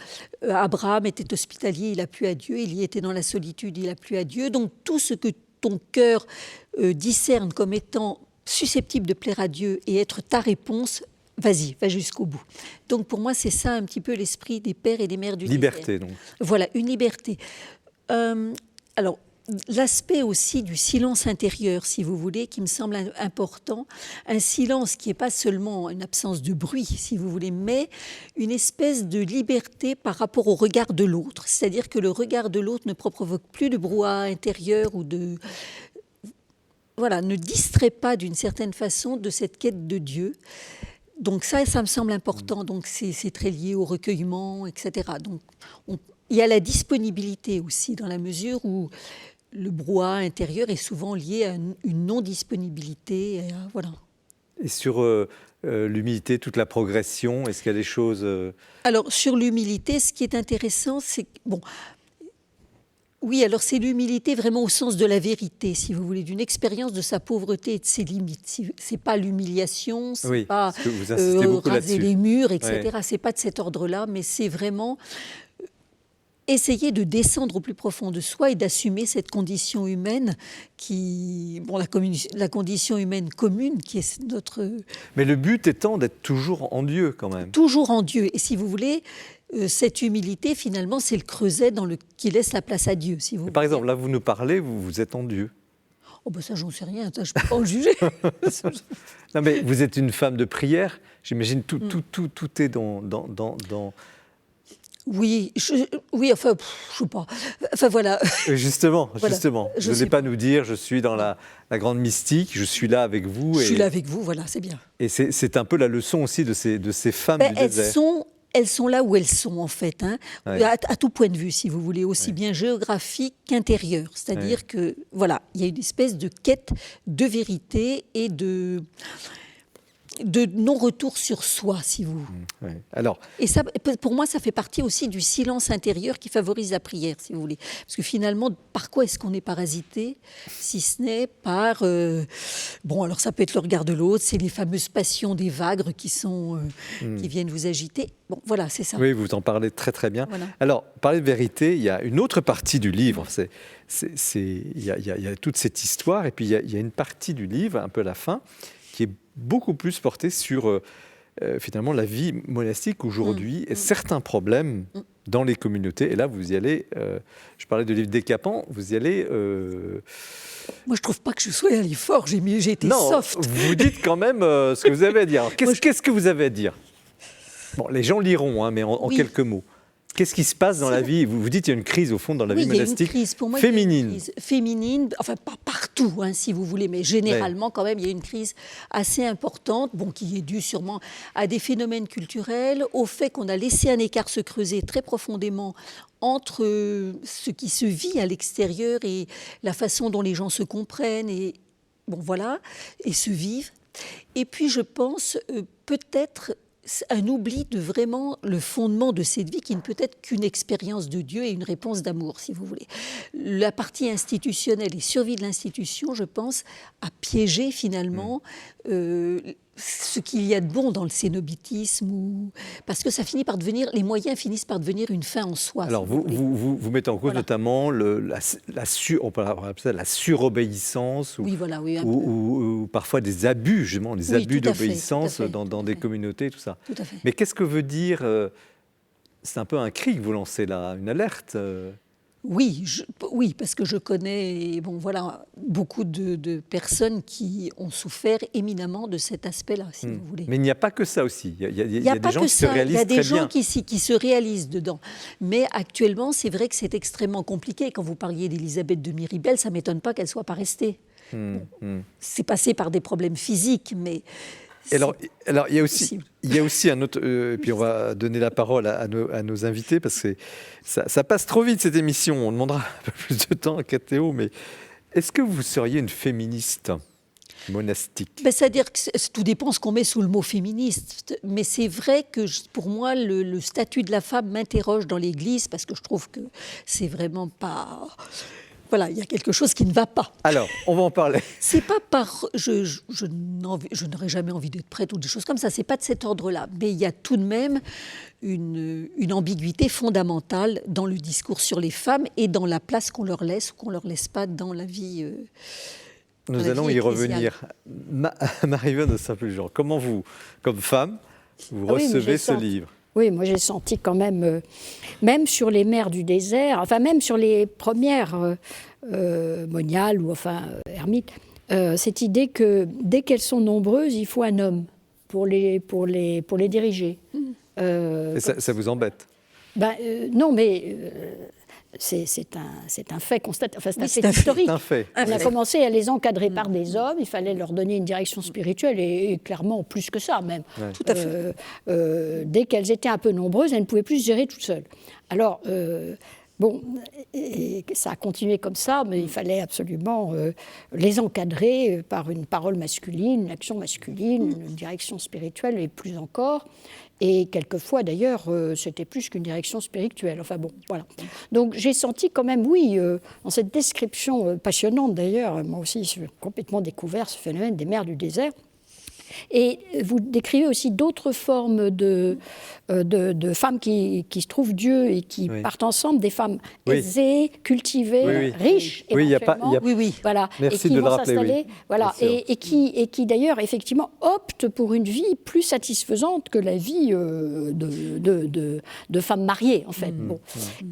Abraham était hospitalier, il a plu à Dieu, il y était dans la solitude, il a plu à Dieu. Donc tout ce que ton cœur discerne comme étant susceptible de plaire à Dieu et être ta réponse, vas-y, va jusqu'au bout. Donc pour moi, c'est ça un petit peu l'esprit des pères et des mères du Liberté, donc. Voilà, une liberté. Alors, l'aspect aussi du silence intérieur, si vous voulez, qui me semble important. Un silence qui n'est pas seulement une absence de bruit, si vous voulez, mais une espèce de liberté par rapport au regard de l'autre. C'est-à-dire que le regard de l'autre ne provoque plus de brouhaha intérieur ou ne distrait pas d'une certaine façon de cette quête de Dieu. Donc ça me semble important. Donc c'est très lié au recueillement, etc. Donc il y a la disponibilité aussi, dans la mesure où le brouhaha intérieur est souvent lié à une non-disponibilité. Voilà. Et sur l'humilité, toute la progression, est-ce qu'il y a des choses... Alors, sur l'humilité, ce qui est intéressant, c'est... Oui, alors c'est l'humilité vraiment au sens de la vérité, si vous voulez, d'une expérience de sa pauvreté et de ses limites. C'est pas l'humiliation, c'est pas vous insistez beaucoup raser là-dessus. les murs, etc. Ouais. C'est pas de cet ordre-là, mais c'est vraiment... essayer de descendre au plus profond de soi et d'assumer cette condition humaine la condition humaine commune qui est notre... Mais le but étant d'être toujours en Dieu quand même. Toujours en Dieu. Et si vous voulez, cette humilité, finalement, c'est le creuset qui laisse la place à Dieu. Si vous par exemple, là, vous nous parlez, vous êtes en Dieu. Oh ben ça, j'en sais rien, ça, je ne peux pas en juger. Non, mais vous êtes une femme de prière. J'imagine tout est dans... Oui, enfin, je sais pas. Enfin, voilà. Justement. Je n'osez pas nous dire, je suis dans la grande mystique, je suis là avec vous. Je suis là avec vous, voilà, c'est bien. Et c'est un peu la leçon aussi de ces femmes du désert. Elles sont là où elles sont, en fait, hein, ouais. à tout point de vue, si vous voulez, aussi bien géographique qu'intérieur. C'est-à-dire que, voilà, il y a une espèce de quête de vérité et de non-retour sur soi, si vous. Ouais. Alors, Et ça, pour moi, ça fait partie aussi du silence intérieur qui favorise la prière, si vous voulez. Parce que finalement, par quoi est-ce qu'on est parasité, si ce n'est par... bon, alors ça peut être le regard de l'autre, c'est les fameuses passions des vagues qui viennent vous agiter. Bon, voilà, c'est ça. oui, vous en parlez très très bien. Voilà. Alors, parler de vérité, il y a une autre partie du livre. Il y a toute cette histoire, et puis il y a une partie du livre, un peu à la fin, qui est beaucoup plus portée sur finalement la vie monastique aujourd'hui et certains problèmes dans les communautés. Et là, vous y allez, je parlais du livre Décapant, vous y allez... Moi, je trouve pas que je sois allé fort, j'ai été non, soft. vous dites quand même ce que vous avez à dire. Alors, qu'est-ce que vous avez à dire? Bon, les gens liront, hein, mais en Oui. quelques mots. Qu'est-ce qui se passe dans la vie? Vous dites qu'il y a une crise, au fond, dans la vie Oui, il y a une monastique crise, pour moi, il y a une féminine. crise féminine, enfin pas partout, hein, si vous voulez, mais généralement quand même, il y a une crise assez importante, bon, qui est due sûrement à des phénomènes culturels, au fait qu'on a laissé un écart se creuser très profondément entre ce qui se vit à l'extérieur et la façon dont les gens se comprennent et bon voilà et se vivent. Et puis je pense peut-être un oubli de vraiment le fondement de cette vie qui ne peut être qu'une expérience de Dieu et une réponse d'amour, si vous voulez. La partie institutionnelle et survie de l'institution, je pense, a piégé finalement ce qu'il y a de bon dans le cénobitisme, parce que ça finit par devenir, les moyens finissent par devenir une fin en soi. Alors, si vous voulez. vous mettez en cause Voilà. notamment on peut appeler ça la surobéissance Oui, voilà, oui, un peu. ou parfois des abus, justement, des Oui, abus tout à fait, d'obéissance tout à fait, dans tout à des fait. communautés, tout ça. Tout à fait. Mais qu'est-ce que veut dire c'est un peu un cri que vous lancez là, une alerte Oui, oui, parce que je connais bon, voilà, beaucoup de personnes qui ont souffert éminemment de cet aspect-là, si vous voulez. Mais il n'y a pas que ça aussi. Il Il y a des gens qui se réalisent il y a des très gens bien. qui se réalisent dedans. Mais actuellement, c'est vrai que c'est extrêmement compliqué. Quand vous parliez d'Élisabeth de Miribel, ça ne m'étonne pas qu'elle ne soit pas restée. C'est passé par des problèmes physiques, mais... Et alors, il y a aussi un autre. Et puis on va donner la parole à nos invités parce que ça passe trop vite cette émission. On demandera un peu plus de temps à Cathéo. Mais est-ce que vous seriez une féministe monastique? Ben, c'est-à-dire que tout dépend ce qu'on met sous le mot féministe. Mais c'est vrai que pour moi, le statut de la femme m'interroge dans l'Église parce que je trouve que c'est vraiment pas... Voilà, il y a quelque chose qui ne va pas. Alors, on va en parler. C'est pas par... Je n'aurais jamais envie d'être prêtre ou des choses comme ça. C'est pas de cet ordre-là. Mais il y a tout de même une ambiguïté fondamentale dans le discours sur les femmes et dans la place qu'on leur laisse ou qu'on leur laisse pas dans la vie Nous allons y revenir. Marie-Yvonne de Saint-Fulgence, comment vous, comme femme, vous recevez ce livre? Oui, moi j'ai senti quand même, même sur les mères du désert, enfin même sur les premières moniales ou enfin ermites, cette idée que dès qu'elles sont nombreuses, il faut un homme pour les diriger. Et ça vous embête? Non, mais c'est un fait constaté, enfin c'est un fait historique. C'est un fait. On a commencé à les encadrer par des hommes, il fallait leur donner une direction spirituelle et clairement plus que ça même. Ouais. Tout à fait. Dès qu'elles étaient un peu nombreuses, elles ne pouvaient plus se gérer toutes seules. Alors, bon, et ça a continué comme ça, mais il fallait absolument les encadrer par une parole masculine, une action masculine, une direction spirituelle et plus encore. Et quelquefois, d'ailleurs, c'était plus qu'une direction spirituelle. Enfin bon, voilà. Donc j'ai senti quand même, oui, dans cette description passionnante d'ailleurs, moi aussi j'ai complètement découvert ce phénomène des mères du désert. Et vous décrivez aussi d'autres formes de femmes qui se trouvent Dieu et qui partent ensemble, des femmes aisées, cultivées, riches, éventuellement. Voilà, Merci et qui de vont le rappeler, s'installer, voilà, et qui d'ailleurs effectivement optent pour une vie plus satisfaisante que la vie de femmes mariées en fait. Bon.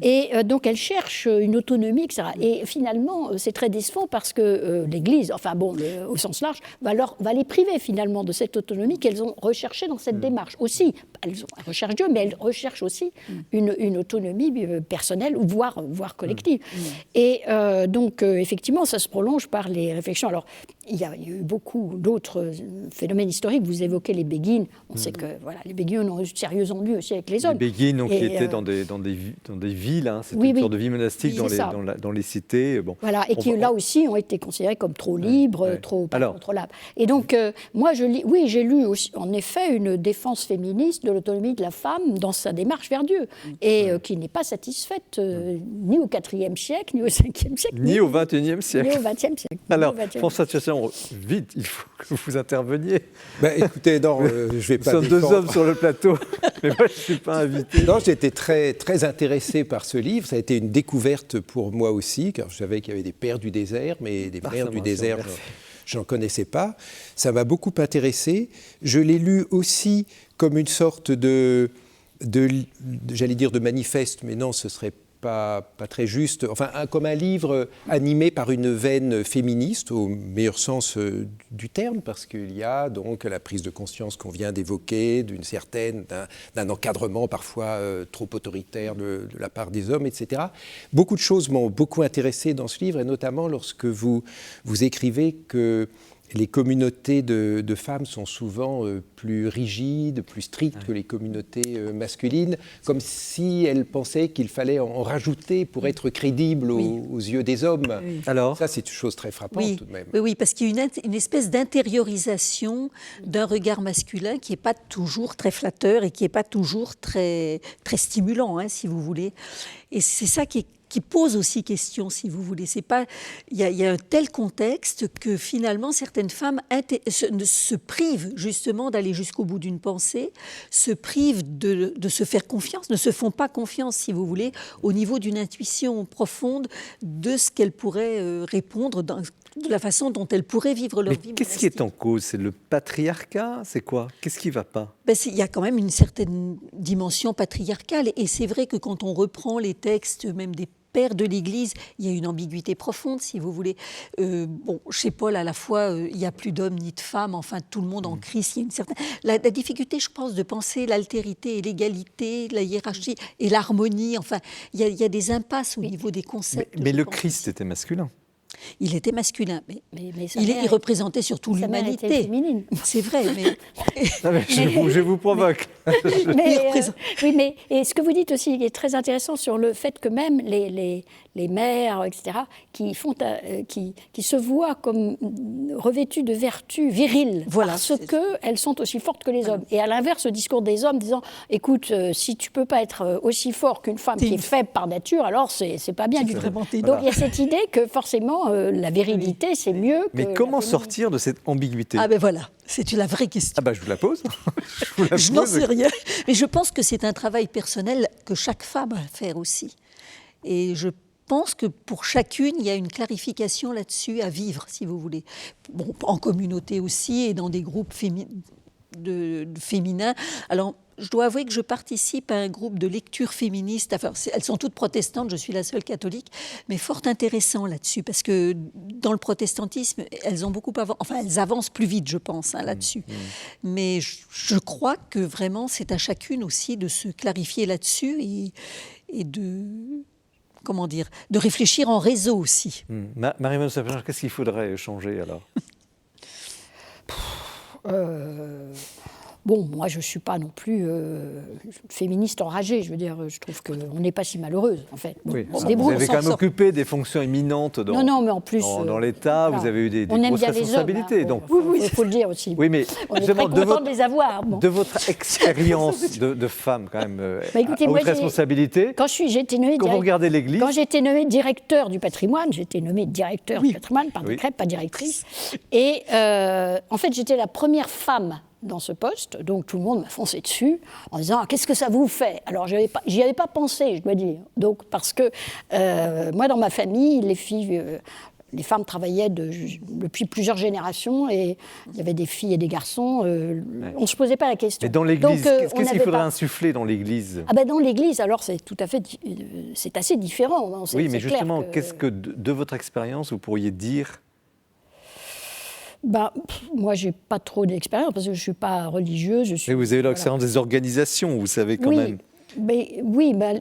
Et donc elles cherchent une autonomie, etc. Et finalement c'est très décevant parce que l'Église, enfin bon, au sens large, va les priver finalement de cette autonomie qu'elles ont recherchée dans cette démarche. Aussi, elles recherchent Dieu, mais elles recherchent aussi une autonomie personnelle, voire collective. Et donc, effectivement, ça se prolonge par les réflexions. Alors, il y a eu beaucoup d'autres phénomènes historiques. Vous évoquez les béguines. On sait que voilà, les béguines ont eu de sérieux ennuis aussi avec les hommes. Les béguines qui étaient dans des villes, hein, c'était une sorte de vie monastique dans les cités. Bon. Voilà, et qui là aussi ont été considérés comme trop libres, trop contrôlables. Et donc, moi, je lis... oui, j'ai lu aussi, en effet, une défense féministe de l'autonomie de la femme dans sa démarche vers Dieu, et qui n'est pas satisfaite ni au IVe siècle, ni au Ve siècle, Ni au XXIe siècle. Ni au XXe siècle. Alors, François Chassaing, vite, il faut que vous interveniez. Écoutez, non, je vais Nous pas sommes deux défendre. hommes sur le plateau, mais moi, je ne suis pas invité. Non, j'ai été très, très intéressé par ce livre. Ça a été une découverte pour moi aussi, car je savais qu'il y avait des pères du désert, mais des mères du désert, je n'en connaissais pas. Ça m'a beaucoup intéressé. Je l'ai lu aussi comme une sorte j'allais dire de manifeste, mais non, ce serait pas très juste, enfin comme un livre animé par une veine féministe au meilleur sens du terme, parce qu'il y a donc la prise de conscience qu'on vient d'évoquer d'un encadrement parfois trop autoritaire de la part des hommes, etc. Beaucoup de choses m'ont beaucoup intéressé dans ce livre, et notamment lorsque vous écrivez que les communautés de femmes sont souvent plus rigides, plus strictes que les communautés masculines, comme si elles pensaient qu'il fallait en rajouter pour être crédible aux yeux des hommes. Oui. Alors, ça, c'est une chose très frappante tout de même. Oui, parce qu'il y a une espèce d'intériorisation d'un regard masculin qui n'est pas toujours très flatteur et qui n'est pas toujours très, très stimulant, hein, si vous voulez. Et c'est ça qui pose aussi question, si vous voulez. Il y a un tel contexte que finalement, certaines femmes se privent justement d'aller jusqu'au bout d'une pensée, se privent de se faire confiance, ne se font pas confiance, si vous voulez, au niveau d'une intuition profonde de ce qu'elles pourraient répondre de la façon dont elles pourraient vivre leur vie. mais qu'est-ce qui est en cause? C'est le patriarcat? C'est quoi? Qu'est-ce qui ne va pas? Il y a quand même une certaine dimension patriarcale, et c'est vrai que quand on reprend les textes, même des père de l'Église, il y a une ambiguïté profonde, si vous voulez. Chez Paul, à la fois, il n'y a plus d'hommes ni de femmes, enfin, tout le monde en Christ. Il y a une certaine... la difficulté, je pense, de penser l'altérité et l'égalité, la hiérarchie et l'harmonie, enfin, il y a des impasses au niveau des concepts. Mais le Christ était masculin. Il était masculin, mais il représentait surtout sa mère était l'humanité. féminine. C'est vrai, mais... Non, mais je vous provoque. Mais et ce que vous dites aussi est très intéressant sur le fait que même les mères, etc., qui se voient comme revêtues de vertus viriles, parce qu'elles sont aussi fortes que les hommes. Et à l'inverse, le discours des hommes disant, écoute, si tu ne peux pas être aussi fort qu'une femme qui est faible par nature, alors c'est pas bien du tout. Donc il y a cette idée que forcément, la virilité, c'est mieux que... Mais comment sortir de cette ambiguïté? Ah ben voilà, c'est la vraie question. Ah ben je vous la pose. Je n'en sais rien. Mais je pense que c'est un travail personnel que chaque femme a à faire aussi. Et je pense que pour chacune, il y a une clarification là-dessus à vivre, si vous voulez. En communauté aussi et dans des groupes féminins. Alors, je dois avouer que je participe à un groupe de lecture féministe. Enfin, elles sont toutes protestantes, je suis la seule catholique, mais fort intéressant là-dessus, parce que dans le protestantisme, elles ont beaucoup avancé. Enfin, elles avancent plus vite, je pense, là-dessus. Mais je crois que vraiment, c'est à chacune aussi de se clarifier là-dessus et de... Comment dire, de réfléchir en réseau aussi. Marie-Monique Sapin, qu'est-ce qu'il faudrait changer alors? Moi, je ne suis pas non plus féministe enragée. Je veux dire, je trouve qu'on n'est pas si malheureuse, en fait. Oui. On se Vous débrouille, avez on quand même s'en sort. occupé des fonctions éminentes dans, mais en plus, dans l'État. voilà. Vous avez eu des On aime grosses bien les responsabilités. hommes, Donc, il faut le dire aussi. oui, mais on est très justement, content de les avoir. Bon. de votre expérience de femme, quand même, Écoutez, à moi, haute responsabilité, quand j'ai été nommée quand vous regardez l'Église... Quand j'ai été nommée directeur du patrimoine, j'ai été nommée directeur du patrimoine par décret, pas directrice. Et en fait, j'étais la première femme dans ce poste, donc tout le monde m'a foncé dessus en disant « Qu'est-ce que ça vous fait ?» Alors, j'y avais pas pensé, je dois dire. Donc, parce que moi, dans ma famille, les femmes travaillaient depuis plusieurs générations et il y avait des filles et des garçons. On ne se posait pas la question. Mais dans l'Église, qu'est-ce qu'il faudrait pas... insuffler dans l'Église? Dans l'Église, alors c'est c'est assez différent. Oui, mais justement, qu'est-ce que de votre expérience vous pourriez dire? Moi, je n'ai pas trop d'expérience parce que je ne suis pas religieuse. Mais vous avez l'expérience des organisations, vous savez quand même.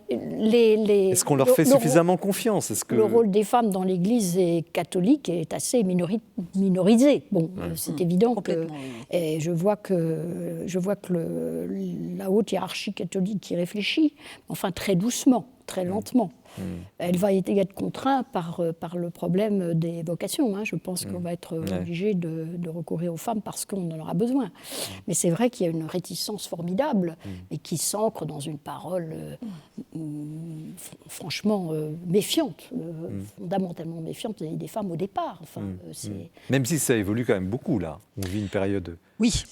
Est-ce qu'on leur fait suffisamment confiance? Le rôle des femmes dans l'Église catholique est assez minorisé. C'est évident que... Et je vois que la haute hiérarchie catholique y réfléchit, enfin très doucement. très lentement. Elle va être contrainte par le problème des vocations. Je pense qu'on va être obligé de recourir aux femmes parce qu'on en aura besoin. Mais c'est vrai qu'il y a une réticence formidable et qui s'ancre dans une parole franchement méfiante, fondamentalement méfiante des femmes au départ. Même si ça évolue quand même beaucoup, là. On vit une période... Oui.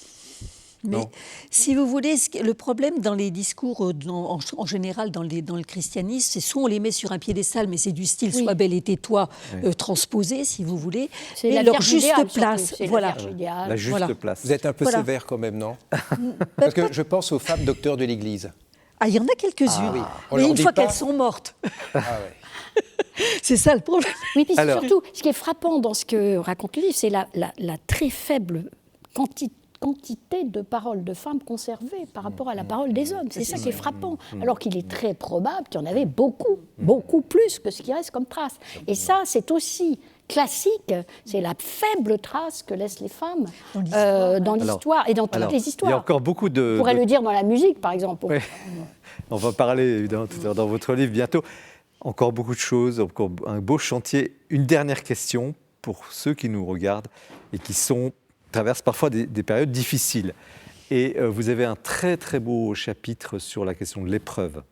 Mais non. Si vous voulez, le problème dans les discours, en général dans le christianisme, c'est soit on les met sur un piédestal, mais c'est du style « sois belle et tais-toi », transposé, si vous voulez, et leur juste place. Voilà. La juste place. Vous êtes un peu sévère quand même, non? Parce que je pense aux femmes docteurs de l'Église. Ah, il y en a quelques-unes, mais une fois qu'elles sont mortes. C'est ça le problème. Oui, puis surtout, ce qui est frappant dans ce que raconte le livre, c'est la très faible quantité de paroles de femmes conservées par rapport à la parole des hommes. C'est ça qui est frappant. Alors qu'il est très probable qu'il y en avait beaucoup, beaucoup plus que ce qui reste comme trace. Et ça, c'est aussi classique, c'est la faible trace que laissent les femmes dans l'histoire et dans toutes les histoires. Il y a encore beaucoup de... On pourrait le dire dans la musique, par exemple. Oui. On va parler, évidemment, tout à l'heure dans votre livre bientôt. Encore beaucoup de choses, encore un beau chantier. Une dernière question pour ceux qui nous regardent et qui traversent parfois des périodes difficiles. Et vous avez un très très beau chapitre sur la question de l'épreuve,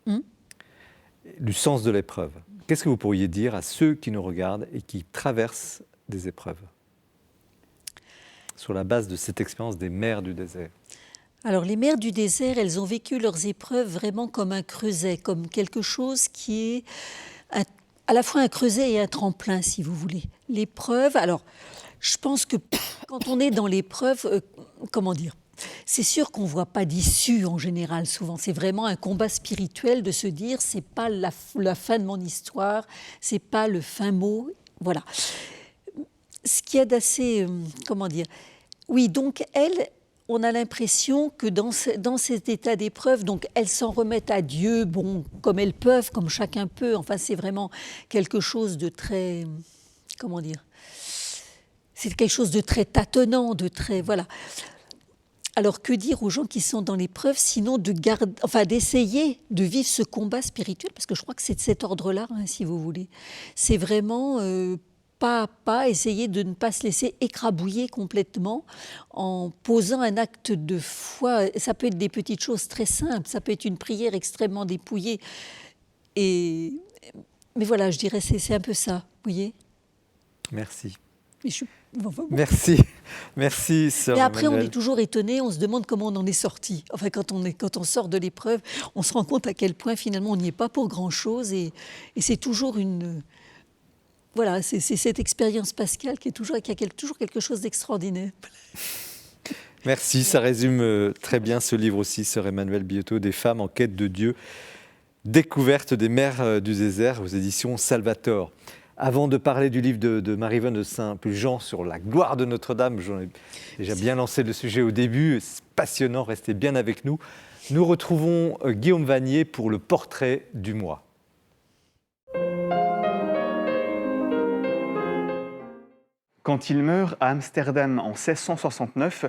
du sens de l'épreuve. Qu'est-ce que vous pourriez dire à ceux qui nous regardent et qui traversent des épreuves sur la base de cette expérience des mères du désert? Alors les mères du désert, elles ont vécu leurs épreuves vraiment comme un creuset, comme quelque chose qui est à la fois un creuset et un tremplin, si vous voulez. L'épreuve, alors je pense que quand on est dans l'épreuve, comment dire, c'est sûr qu'on ne voit pas d'issue en général souvent. C'est vraiment un combat spirituel de se dire c'est pas la fin de mon histoire, c'est pas le fin mot, voilà. Ce qu'il y a d'assez, comment dire, oui, donc elles, on a l'impression que dans cet état d'épreuve, donc elles s'en remettent à Dieu, bon, comme elles peuvent, comme chacun peut. Enfin, c'est vraiment quelque chose de très, comment dire, c'est quelque chose de très tâtonnant, de très, voilà. Alors que dire aux gens qui sont dans l'épreuve, sinon d'essayer de vivre ce combat spirituel, parce que je crois que c'est de cet ordre-là, si vous voulez. C'est vraiment pas à pas essayer de ne pas se laisser écrabouiller complètement en posant un acte de foi. Ça peut être des petites choses très simples, ça peut être une prière extrêmement dépouillée. Mais voilà, je dirais c'est un peu ça, vous voyez. Merci. Merci, sœur Et après, Emmanuelle. on est toujours étonné, on se demande comment on en est sorti. Enfin, quand on sort de l'épreuve, on se rend compte à quel point finalement on n'y est pas pour grand-chose, et c'est toujours une... Voilà, c'est cette expérience pascale qui a toujours quelque chose d'extraordinaire. Merci, ça résume très bien ce livre aussi, sœur Emmanuelle Biotto, Des femmes en quête de Dieu, découverte des mères du désert aux éditions Salvator. Avant de parler du livre de Marie-Yvonne de Saint-Pulgent sur la gloire de Notre-Dame, j'en ai déjà bien lancé le sujet au début, c'est passionnant, restez bien avec nous. Nous retrouvons Guillaume Vanier pour le portrait du mois. Quand il meurt à Amsterdam en 1669,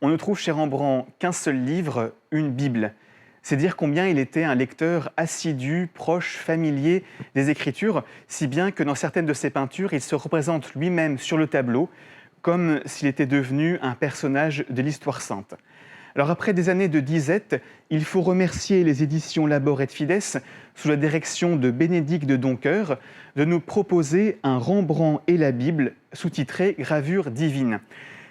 on ne trouve chez Rembrandt qu'un seul livre, une Bible. C'est dire combien il était un lecteur assidu, proche, familier des Écritures, si bien que dans certaines de ses peintures, il se représente lui-même sur le tableau, comme s'il était devenu un personnage de l'histoire sainte. Alors après des années de disette, il faut remercier les éditions Labor et Fides, sous la direction de Bénédicte de Doncoeur, de nous proposer un Rembrandt et la Bible, sous-titré « Gravure divine ».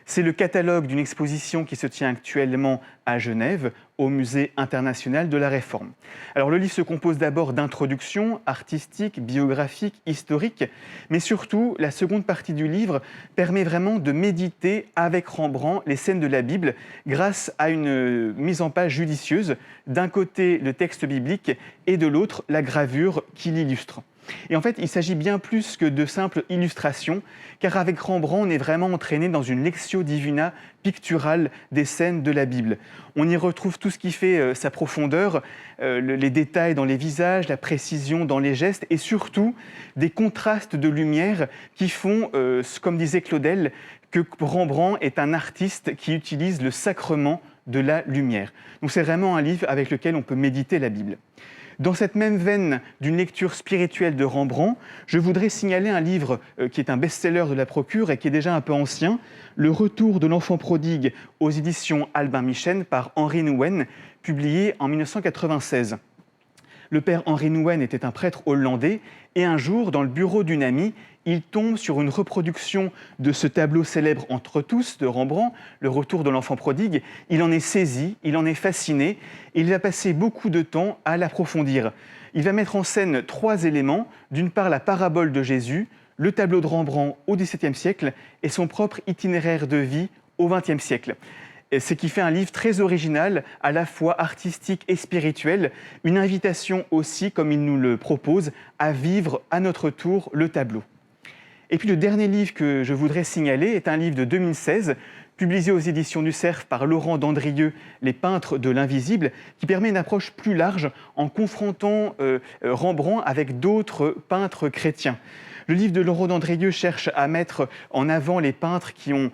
C'est le catalogue d'une exposition qui se tient actuellement à Genève, au Musée international de la Réforme. Alors le livre se compose d'abord d'introductions artistiques, biographiques, historiques, mais surtout, la seconde partie du livre permet vraiment de méditer avec Rembrandt les scènes de la Bible grâce à une mise en page judicieuse, d'un côté le texte biblique et de l'autre la gravure qui l'illustre. Et en fait, il s'agit bien plus que de simples illustrations, car avec Rembrandt, on est vraiment entraîné dans une lectio divina picturale des scènes de la Bible. On y retrouve tout ce qui fait sa profondeur, les détails dans les visages, la précision dans les gestes, et surtout des contrastes de lumière qui font, comme disait Claudel, que Rembrandt est un artiste qui utilise le sacrement de la lumière. Donc c'est vraiment un livre avec lequel on peut méditer la Bible. Dans cette même veine d'une lecture spirituelle de Rembrandt, je voudrais signaler un livre qui est un best-seller de la Procure et qui est déjà un peu ancien, Le Retour de l'enfant prodigue aux éditions Albin Michel par Henri Nouwen, publié en 1996. Le père Henri Nouwen était un prêtre hollandais et un jour, dans le bureau d'une amie, il tombe sur une reproduction de ce tableau célèbre Entre tous de Rembrandt, Le Retour de l'enfant prodigue. Il en est saisi, il en est fasciné et il va passer beaucoup de temps à l'approfondir. Il va mettre en scène 3 éléments. D'une part, la parabole de Jésus, le tableau de Rembrandt au XVIIe siècle et son propre itinéraire de vie au XXe siècle. Ce qui fait un livre très original, à la fois artistique et spirituel, une invitation aussi, comme il nous le propose, à vivre à notre tour le tableau. Et puis le dernier livre que je voudrais signaler est un livre de 2016, publié aux éditions du Cerf par Laurent Dandrieux, Les peintres de l'invisible, qui permet une approche plus large en confrontant Rembrandt avec d'autres peintres chrétiens. Le livre de Laurent Dandrieux cherche à mettre en avant les peintres qui ont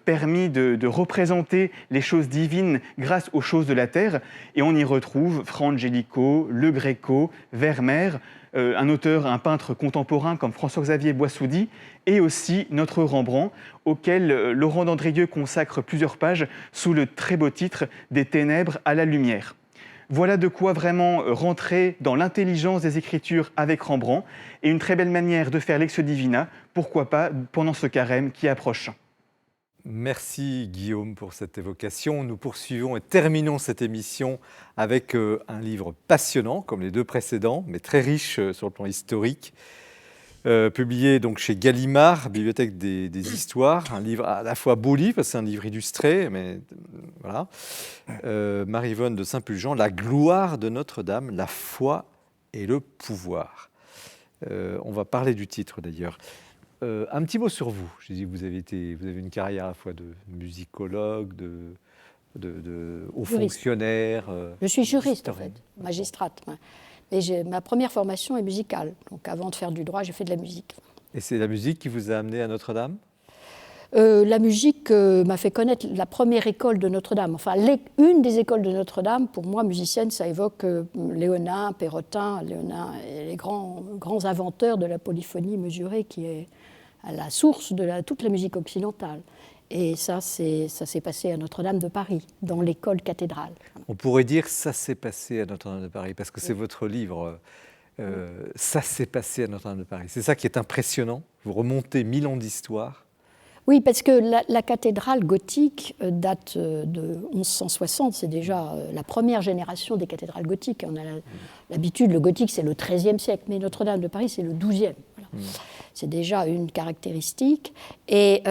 permis de représenter les choses divines grâce aux choses de la terre. Et on y retrouve Fra Angelico, Le Greco, Vermeer, un peintre contemporain comme François-Xavier Boissoudy, et aussi notre Rembrandt, auquel Laurent Dandrieux consacre plusieurs pages sous le très beau titre « Des ténèbres à la lumière ». Voilà de quoi vraiment rentrer dans l'intelligence des Écritures avec Rembrandt et une très belle manière de faire Lectio Divina, pourquoi pas pendant ce carême qui approche. Merci Guillaume pour cette évocation. Nous poursuivons et terminons cette émission avec un livre passionnant, comme les 2 précédents, mais très riche sur le plan historique, publié donc chez Gallimard, Bibliothèque des Histoires, un livre à la fois beau livre, parce que c'est un livre illustré, mais voilà. Marie-Yvonne de Saint-Pulgent, La gloire de Notre-Dame, la foi et le pouvoir. On va parler du titre d'ailleurs. Un petit mot sur vous. J'ai dit que vous avez une carrière à la fois de musicologue, de haut fonctionnaire. Je suis juriste en fait, magistrate. Et ma première formation est musicale. Donc avant de faire du droit, j'ai fait de la musique. Et c'est la musique qui vous a amené à Notre-Dame ? La musique m'a fait connaître la première école de Notre-Dame. Enfin, une des écoles de Notre-Dame, pour moi, musicienne, ça évoque Léonin, Perrotin, les grands inventeurs de la polyphonie mesurée qui est à la source de toute la musique occidentale. Et ça s'est passé à Notre-Dame de Paris, dans l'école cathédrale. On pourrait dire « ça s'est passé à Notre-Dame de Paris », parce que c'est votre livre « Ça s'est passé à Notre-Dame de Paris ». C'est ça qui est impressionnant. Vous remontez 1000 ans d'histoire. Oui, parce que la cathédrale gothique date de 1160, c'est déjà la première génération des cathédrales gothiques. On a l'habitude, le gothique c'est le XIIIe siècle, mais Notre-Dame de Paris c'est le XIIe. Voilà. C'est déjà une caractéristique. Mais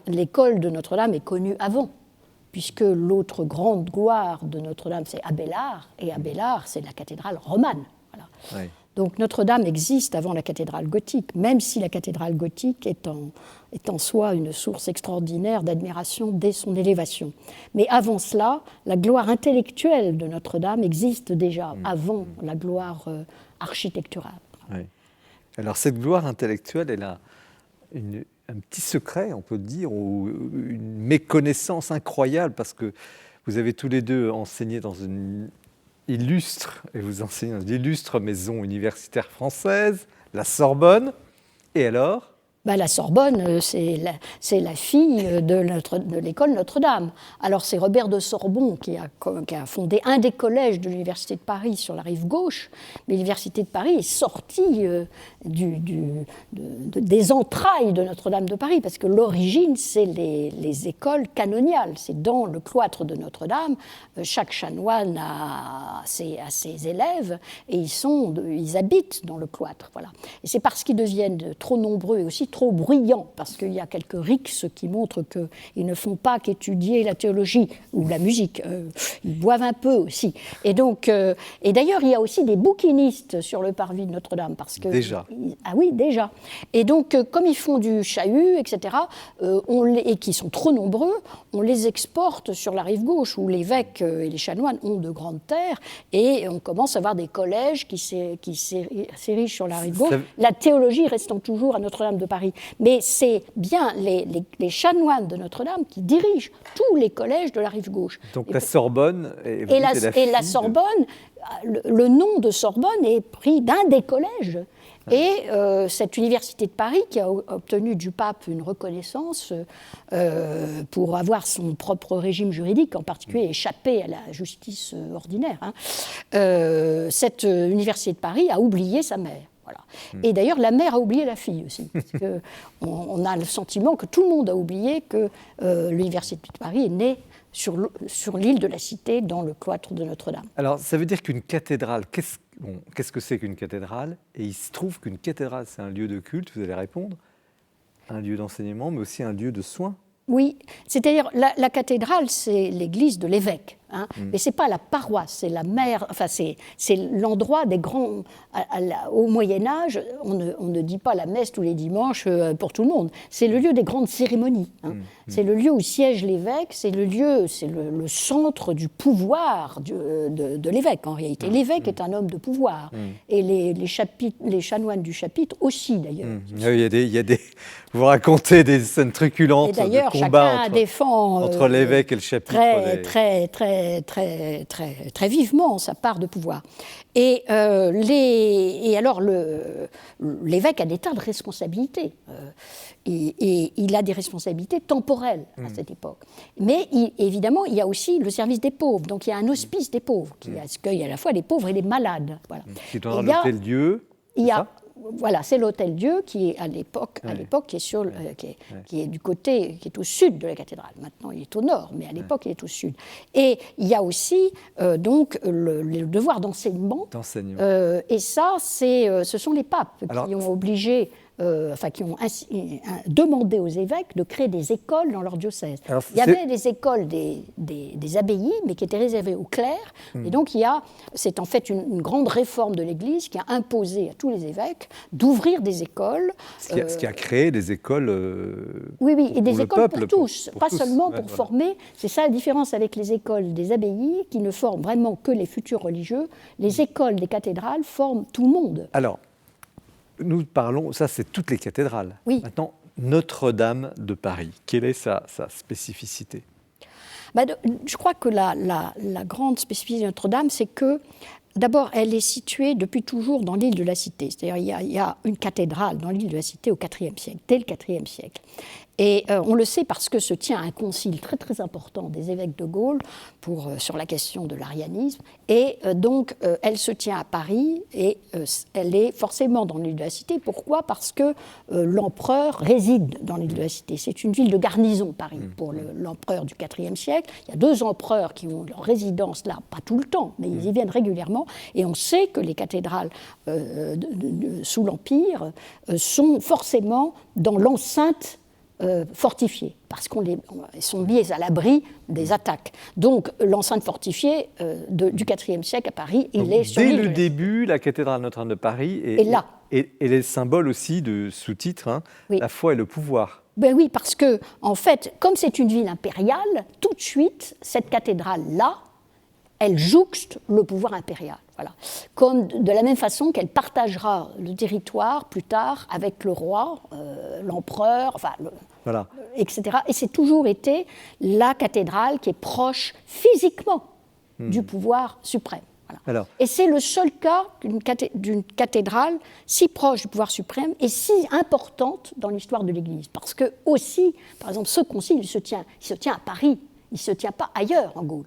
l'école de Notre-Dame est connue avant, puisque l'autre grande gloire de Notre-Dame c'est Abélard, et Abélard c'est la cathédrale romane. Voilà. Oui. Donc Notre-Dame existe avant la cathédrale gothique, même si la cathédrale gothique est en soi une source extraordinaire d'admiration dès son élévation. Mais avant cela, la gloire intellectuelle de Notre-Dame existe déjà avant la gloire architecturale. Oui. Alors cette gloire intellectuelle, elle a un petit secret, on peut dire, ou une méconnaissance incroyable, parce que vous avez tous les deux enseigné dans une illustre, et vous enseignez dans une illustre maison universitaire française, la Sorbonne. Et alors ? La Sorbonne, c'est la fille de l'école Notre-Dame. Alors c'est Robert de Sorbon qui a fondé un des collèges de l'Université de Paris sur la rive gauche, mais l'Université de Paris est sortie des entrailles de Notre-Dame de Paris, parce que l'origine, c'est les écoles canoniales. C'est dans le cloître de Notre-Dame, chaque chanoine a ses élèves, et ils habitent dans le cloître. Voilà. Et c'est parce qu'ils deviennent trop nombreux et aussi trop bruyants, parce qu'il y a quelques rixes qui montrent qu'ils ne font pas qu'étudier la théologie ou la musique, ils boivent un peu aussi. Et d'ailleurs, il y a aussi des bouquinistes sur le parvis de Notre-Dame. Parce que, déjà. Ah oui, déjà. Et donc, comme ils font du chahut, etc., et qui sont trop nombreux, on les exporte sur la rive gauche, où l'évêque et les chanoines ont de grandes terres, et on commence à avoir des collèges qui s'érigent sur la rive gauche, la théologie restant toujours à Notre-Dame de Paris. Paris. Mais c'est bien les chanoines de Notre-Dame qui dirigent tous les collèges de la rive gauche. Donc la Sorbonne et la Sorbonne, le nom de Sorbonne est pris d'un des collèges. Et cette université de Paris, qui a obtenu du pape une reconnaissance pour avoir son propre régime juridique, en particulier échapper à la justice ordinaire, cette université de Paris a oublié sa mère. Voilà. Et d'ailleurs, la mère a oublié la fille aussi. Parce que on a le sentiment que tout le monde a oublié que l'université de Paris est née sur l'île de la Cité, dans le cloître de Notre-Dame. Alors, ça veut dire qu'une cathédrale, qu'est-ce que c'est qu'une cathédrale? Et il se trouve qu'une cathédrale, c'est un lieu de culte, vous allez répondre, un lieu d'enseignement, mais aussi un lieu de soins. Oui, c'est-à-dire la cathédrale, c'est l'église de l'évêque. Mais ce n'est pas la paroisse, c'est la mère, enfin c'est l'endroit des grands. Au Moyen-Âge, on ne dit pas la messe tous les dimanches pour tout le monde. C'est le lieu des grandes cérémonies. C'est le lieu où siège l'évêque, c'est le centre du pouvoir de l'évêque en réalité. L'évêque est un homme de pouvoir. Et les chanoines du chapitre aussi d'ailleurs. Il y a des, vous racontez des scènes truculentes de combat entre l'évêque et le chapitre. Très vivement sa part de pouvoir. Et alors l'évêque a des tas de responsabilités. Et il a des responsabilités temporelles à cette époque. Mais évidemment, il y a aussi le service des pauvres. Donc il y a un hospice des pauvres qui accueille à la fois les pauvres et les malades. Voilà. Qui doit l'Hôtel-Dieu. Voilà, c'est l'Hôtel-Dieu qui est à l'époque qui est du côté, qui est au sud de la cathédrale. Maintenant, il est au nord, mais à l'époque, il est au sud. Et il y a aussi donc le devoir d'enseignement. Et ça, ce sont les papes qui ont obligé. Qui ont demandé aux évêques de créer des écoles dans leur diocèse. Il y avait des écoles des abbayes, mais qui étaient réservées aux clercs. Et donc, c'est en fait une grande réforme de l'Église qui a imposé à tous les évêques d'ouvrir des écoles. Ce qui a créé des écoles oui, et des écoles peuple, pour tous, pas seulement pour former. C'est ça la différence avec les écoles des abbayes, qui ne forment vraiment que les futurs religieux. Les écoles des cathédrales forment tout le monde. Alors, nous parlons, ça c'est toutes les cathédrales. Oui. Maintenant, Notre-Dame de Paris, quelle est sa spécificité? Je crois que la grande spécificité de Notre-Dame, c'est que, d'abord, elle est située depuis toujours dans l'île de la Cité. C'est-à-dire il y a une cathédrale dans l'île de la Cité au IVe siècle, dès le IVe siècle. Et on le sait parce que se tient un concile très très important des évêques de Gaulle sur la question de l'arianisme. Et donc elle se tient à Paris et elle est forcément dans l'île de la Cité. Pourquoi? Parce que l'empereur réside dans l'île de la Cité. C'est une ville de garnison, Paris, pour l'empereur du IVe siècle. Il y a 2 empereurs qui ont leur résidence là, pas tout le temps, mais ils y viennent régulièrement. Et on sait que les cathédrales sous l'Empire sont forcément dans l'enceinte fortifiées, parce qu'elles sont mises à l'abri des attaques. Donc l'enceinte fortifiée du IVe siècle à Paris, il est sur l'île. Dès le début, la cathédrale Notre-Dame de Paris est là. Et les symboles aussi de sous-titre, la foi et le pouvoir. Ben oui, parce que, en fait, comme c'est une ville impériale, tout de suite, cette cathédrale-là, elle jouxte le pouvoir impérial. Voilà. Comme de la même façon qu'elle partagera le territoire plus tard avec le roi, l'empereur, etc. Et c'est toujours été la cathédrale qui est proche physiquement du pouvoir suprême. Voilà. Et c'est le seul cas d'une cathédrale si proche du pouvoir suprême et si importante dans l'histoire de l'Église. Parce que aussi, par exemple, ce concile, il se tient à Paris, il ne se tient pas ailleurs en Gaule.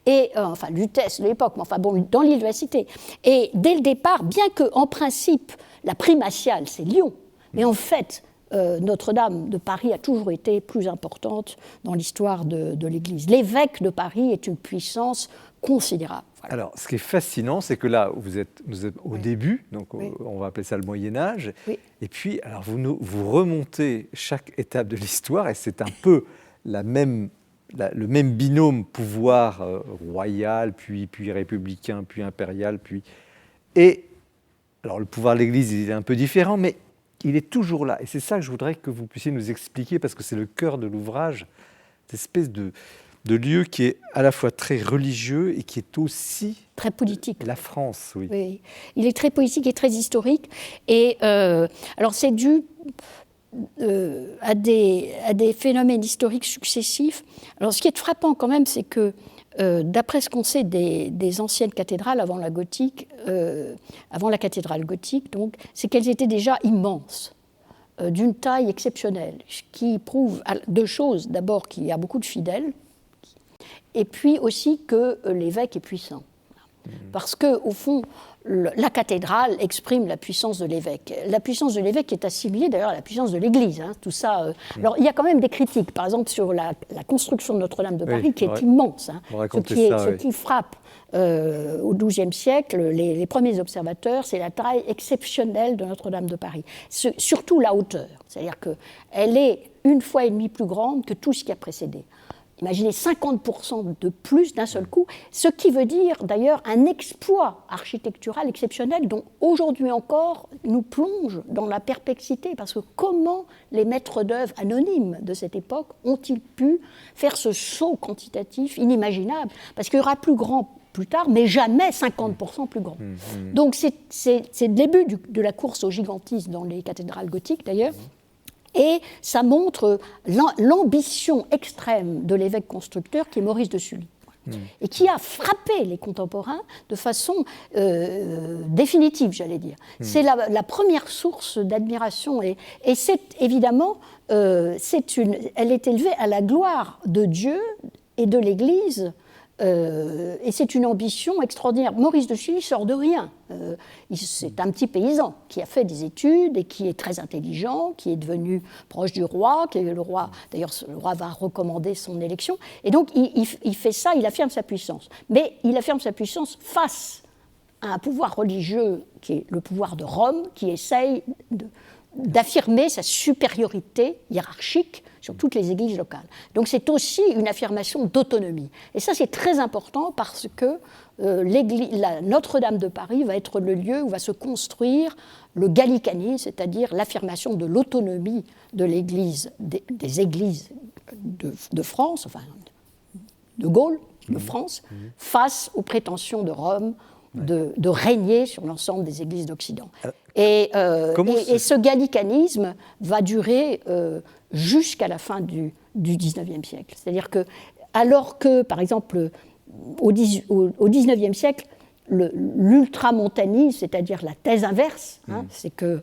Et Lutèce de l'époque, mais dans l'île de la Cité. Et dès le départ, bien que en principe la primatiale c'est Lyon, mais en fait Notre-Dame de Paris a toujours été plus importante dans l'histoire de l'Église. L'évêque de Paris est une puissance considérable. Voilà. Alors, ce qui est fascinant, c'est que là, vous êtes au début, donc on va appeler ça le Moyen-Âge, et puis alors vous remontez chaque étape de l'histoire, et c'est un peu le même binôme pouvoir royal, puis républicain, puis impérial, Et alors le pouvoir de l'Église, il est un peu différent, mais il est toujours là. Et c'est ça que je voudrais que vous puissiez nous expliquer, parce que c'est le cœur de l'ouvrage, cette espèce de lieu qui est à la fois très religieux et qui est aussi... Très politique. La France, oui. Il est très politique et très historique. Et alors c'est dû... à des phénomènes historiques successifs. Alors, ce qui est frappant quand même, c'est que, d'après ce qu'on sait des anciennes cathédrales avant la cathédrale gothique, donc, c'est qu'elles étaient déjà immenses, d'une taille exceptionnelle, ce qui prouve deux choses. D'abord, qu'il y a beaucoup de fidèles, et puis aussi que l'évêque est puissant. Parce qu'au fond, la cathédrale exprime la puissance de l'évêque. La puissance de l'évêque est assimilée d'ailleurs à la puissance de l'Église. Tout ça. Alors il y a quand même des critiques, par exemple sur la construction de Notre-Dame de Paris, qui est immense. Ce qui frappe au XIIe siècle les premiers observateurs, c'est la taille exceptionnelle de Notre-Dame de Paris. Surtout la hauteur, c'est-à-dire qu'elle est 1,5 fois plus grande que tout ce qui a précédé. Imaginez 50% de plus d'un seul coup, ce qui veut dire d'ailleurs un exploit architectural exceptionnel dont aujourd'hui encore nous plonge dans la perplexité, parce que comment les maîtres d'œuvre anonymes de cette époque ont-ils pu faire ce saut quantitatif inimaginable? Parce qu'il y aura plus grand plus tard, mais jamais 50% plus grand. Donc c'est le début de la course au gigantisme dans les cathédrales gothiques d'ailleurs. Et ça montre l'ambition extrême de l'évêque constructeur qui est Maurice de Sully, et qui a frappé les contemporains de façon définitive, j'allais dire. C'est la première source d'admiration, et c'est évidemment, elle est élevée à la gloire de Dieu et de l'Église. Et c'est une ambition extraordinaire. Maurice de Sully sort de rien. C'est un petit paysan qui a fait des études et qui est très intelligent, qui est devenu proche du roi, d'ailleurs le roi va recommander son élection. Et donc il fait ça, il affirme sa puissance. Mais il affirme sa puissance face à un pouvoir religieux qui est le pouvoir de Rome, qui essaye d'affirmer sa supériorité hiérarchique sur toutes les églises locales. Donc c'est aussi une affirmation d'autonomie. Et ça, c'est très important parce que Notre-Dame de Paris va être le lieu où va se construire le gallicanisme, c'est-à-dire l'affirmation de l'autonomie de l'Église, des églises de France, enfin de Gaule, de France, face aux prétentions de Rome de régner sur l'ensemble des églises d'Occident. Et ce gallicanisme va durer jusqu'à la fin du XIXe siècle. C'est-à-dire que, alors que, par exemple, au XIXe siècle, l'ultramontanisme, c'est-à-dire la thèse inverse, c'est que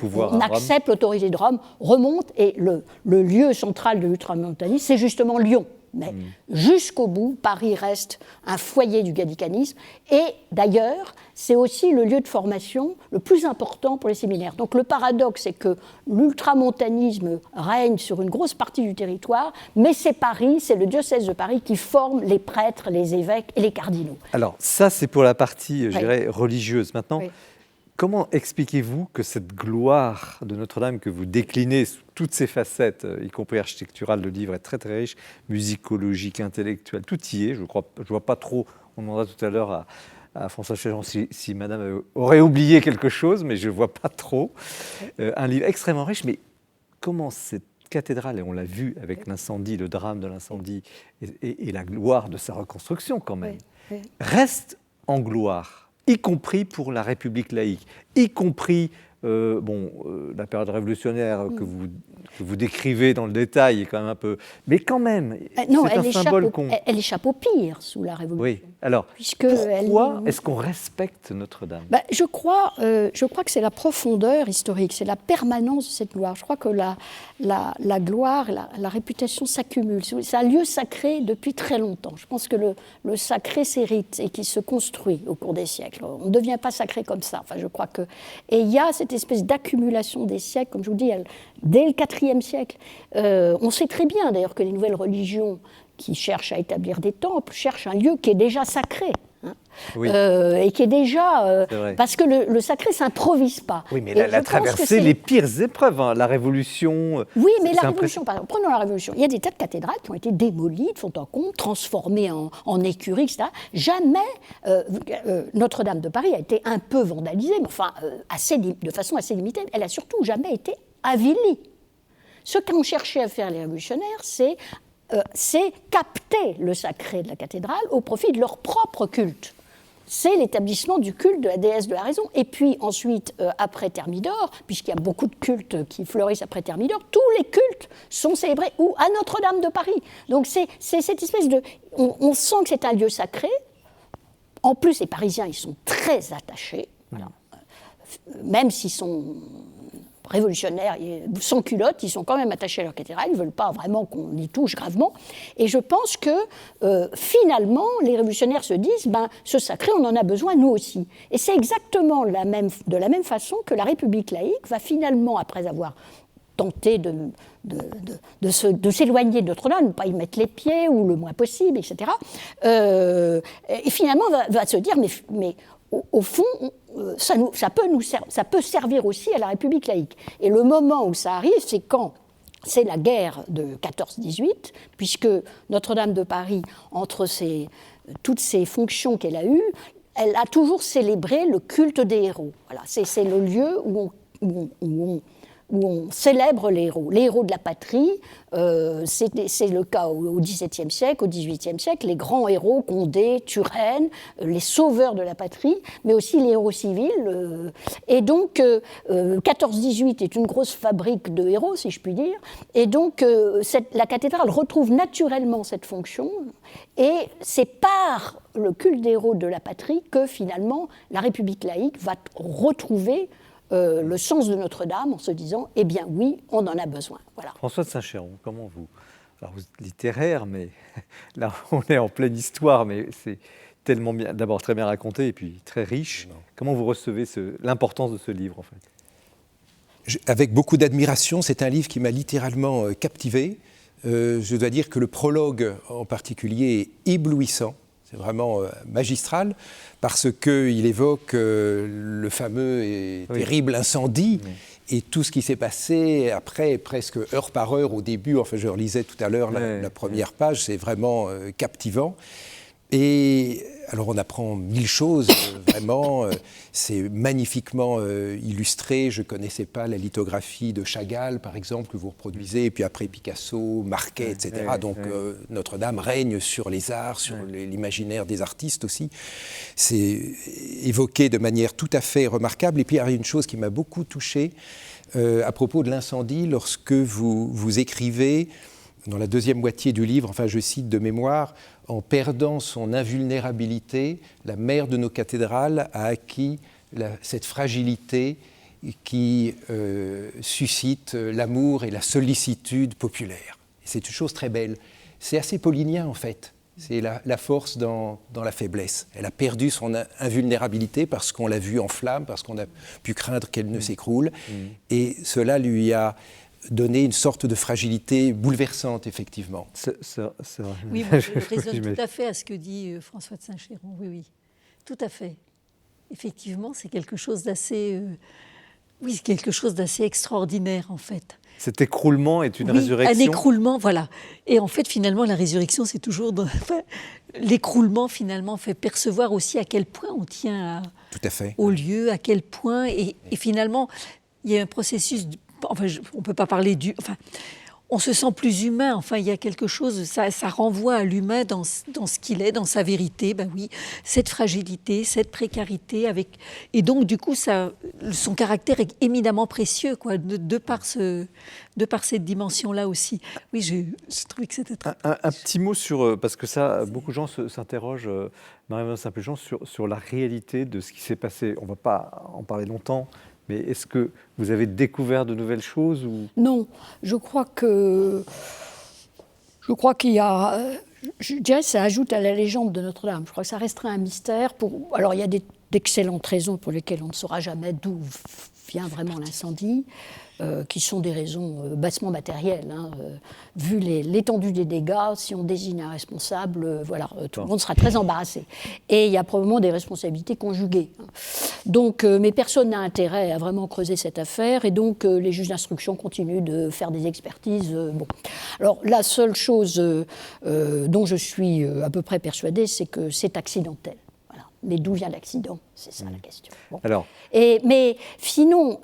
on accepte l'autorité de Rome, remonte, et le lieu central de l'ultramontanisme, c'est justement Lyon. Mais jusqu'au bout, Paris reste un foyer du gallicanisme, et d'ailleurs, c'est aussi le lieu de formation le plus important pour les séminaires. Donc le paradoxe, c'est que l'ultramontanisme règne sur une grosse partie du territoire, mais c'est Paris, c'est le diocèse de Paris qui forme les prêtres, les évêques et les cardinaux. Alors ça, c'est pour la partie, je dirais, religieuse. Maintenant, comment expliquez-vous que cette gloire de Notre-Dame que vous déclinez sous toutes ses facettes, y compris architecturale, le livre est très très riche, musicologique, intellectuel, tout y est, je vois pas trop, on demandera tout à l'heure à François Chéron si Madame aurait oublié quelque chose, mais je ne vois pas trop. Un livre extrêmement riche, mais comment cette cathédrale, et on l'a vu avec l'incendie, le drame de l'incendie, et la gloire de sa reconstruction quand même, reste en gloire, y compris pour la République laïque, y compris la période révolutionnaire que vous décrivez dans le détail est quand même un peu... Mais quand même, c'est un symbole qu'on... Elle échappe au pire sous la Révolution. Oui, alors, pourquoi est-ce qu'on respecte Notre-Dame ? Je crois que c'est la profondeur historique, c'est la permanence de cette gloire. Je crois que la gloire, la réputation s'accumule. C'est un lieu sacré depuis très longtemps. Je pense que le sacré s'hérite et qui se construit au cours des siècles. On ne devient pas sacré comme ça. Enfin, je crois que... Et il y a cette espèce d'accumulation des siècles, comme je vous dis, dès le IVe siècle. On sait très bien d'ailleurs que les nouvelles religions qui cherchent à établir des temples cherchent un lieu qui est déjà sacré. Et qui est déjà... parce que le sacré ne s'improvise pas. Oui, mais elle a traversé les pires épreuves, la Révolution... Oui, mais la Révolution, par exemple, prenons la Révolution. Il y a des tas de cathédrales qui ont été démolies, de fond en comble, transformées en écuries, etc. Jamais Notre-Dame de Paris a été un peu vandalisée, mais enfin, de façon assez limitée. Elle n'a surtout jamais été avilie. Ce qu'ont cherché à faire les révolutionnaires, c'est capter le sacré de la cathédrale au profit de leur propre culte. c'est l'établissement du culte de la déesse de la raison. Et puis ensuite, après Thermidor, puisqu'il y a beaucoup de cultes qui fleurissent après Thermidor, tous les cultes sont célébrés ou à Notre-Dame de Paris. Donc c'est cette espèce de... On sent que c'est un lieu sacré. En plus, les Parisiens, ils sont très attachés. Voilà. Même s'ils sont révolutionnaires, sans culotte, ils sont quand même attachés à leur cathédrale, ils ne veulent pas vraiment qu'on y touche gravement. Et je pense que finalement, les révolutionnaires se disent, ce sacré, on en a besoin nous aussi. Et c'est exactement de la même façon que la République laïque va finalement, après avoir tenté de s'éloigner de Notre-Dame, ne pas y mettre les pieds, ou le moins possible, etc., et finalement va se dire, mais au fond, ça peut servir aussi à la République laïque. Et le moment où ça arrive, c'est quand c'est la guerre de 14-18, puisque Notre-Dame de Paris, entre toutes ces fonctions qu'elle a eues, elle a toujours célébré le culte des héros. Voilà, c'est le lieu où on célèbre les héros de la patrie. C'est le cas au XVIIe siècle, au XVIIIe siècle, les grands héros, Condé, Turenne, les sauveurs de la patrie, mais aussi les héros civils. Et donc, 14-18 est une grosse fabrique de héros, si je puis dire. Et donc, la cathédrale retrouve naturellement cette fonction. Et c'est par le culte des héros de la patrie que, finalement, la République laïque va retrouver le sens de Notre-Dame en se disant, eh bien oui, on en a besoin. Voilà. François de Saint-Chéron, comment vous... Alors vous êtes littéraire, mais là on est en pleine histoire, mais c'est tellement bien, d'abord très bien raconté et puis très riche. Non. Comment vous recevez l'importance de ce livre en fait? Avec beaucoup d'admiration, c'est un livre qui m'a littéralement captivé. Je dois dire que le prologue en particulier est éblouissant. C'est vraiment magistral, parce qu'il évoque le fameux et terrible incendie, et tout ce qui s'est passé après, presque heure par heure au début. Enfin, je relisais tout à l'heure la première page, c'est vraiment captivant. Et alors on apprend mille choses, vraiment, c'est magnifiquement illustré. Je ne connaissais pas la lithographie de Chagall, par exemple, que vous reproduisez, et puis après Picasso, Marquet, etc. Donc Notre-Dame règne sur les arts, sur l'imaginaire des artistes aussi. C'est évoqué de manière tout à fait remarquable. Et puis il y a une chose qui m'a beaucoup touché à propos de l'incendie, lorsque vous écrivez, dans la deuxième moitié du livre, enfin je cite de mémoire, en perdant son invulnérabilité, la mère de nos cathédrales a acquis cette fragilité qui suscite l'amour et la sollicitude populaire. C'est une chose très belle. C'est assez paulinien en fait. C'est la force dans la faiblesse. Elle a perdu son invulnérabilité parce qu'on l'a vue en flammes, parce qu'on a pu craindre qu'elle ne s'écroule. Et cela lui a donné une sorte de fragilité bouleversante, effectivement. C'est vrai. Oui, moi, je résonne tout à fait à ce que dit François de Saint-Chéron. Oui, tout à fait. Effectivement, c'est quelque chose d'assez... quelque chose d'assez extraordinaire, en fait. Cet écroulement est une résurrection. Un écroulement, voilà. Et en fait, finalement, la résurrection, c'est toujours... l'écroulement, finalement, fait percevoir aussi à quel point on tient tout à fait. Au lieu, à quel point... Et finalement, il y a un processus... Enfin, on ne peut pas parler du... Enfin, on se sent plus humain. Enfin, il y a quelque chose... Ça renvoie à l'humain dans ce qu'il est, dans sa vérité. Ben oui, cette fragilité, cette précarité. Et donc, du coup, son caractère est éminemment précieux, quoi, de par cette dimension-là aussi. Oui, j'ai trouvé que c'était très... Un petit mot sur... Parce que ça, beaucoup de gens s'interrogent, Marie-Madeleine Saint-Pléjean, sur la réalité de ce qui s'est passé. On ne va pas en parler longtemps. Mais est-ce que vous avez découvert de nouvelles choses ou... Non, je crois qu'il y a... Je dirais que ça ajoute à la légende de Notre-Dame. Je crois que ça resterait un mystère. Alors, il y a d'excellentes raisons pour lesquelles on ne saura jamais d'où vient vraiment l'incendie, qui sont des raisons bassement matérielles. Vu l'étendue des dégâts, si on désigne un responsable, tout le monde sera très embarrassé. Et il y a probablement des responsabilités conjuguées. Donc, mais personne n'a intérêt à vraiment creuser cette affaire, et donc les juges d'instruction continuent de faire des expertises. Alors, la seule chose dont je suis à peu près persuadée, c'est que c'est accidentel. Voilà. Mais d'où vient l'accident? C'est ça la question. Bon. Alors, Mais finalement,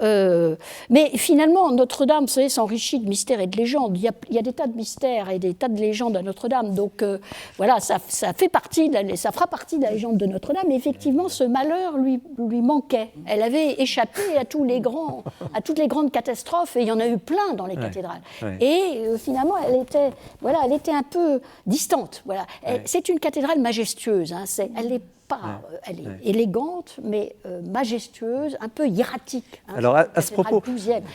Notre-Dame, vous savez, s'enrichit de mystères et de légendes. Il y a des tas de mystères et des tas de légendes à Notre-Dame. Donc voilà, ça fera partie de la légende de Notre-Dame. Et effectivement, ce malheur lui manquait. Elle avait échappé à toutes les grandes catastrophes, et il y en a eu plein dans les cathédrales. Ouais. Et finalement, elle était un peu distante. Voilà. C'est une cathédrale majestueuse. Hein. Elle est élégante, mais majestueuse, un peu hiératique. Hein. Alors à ce propos,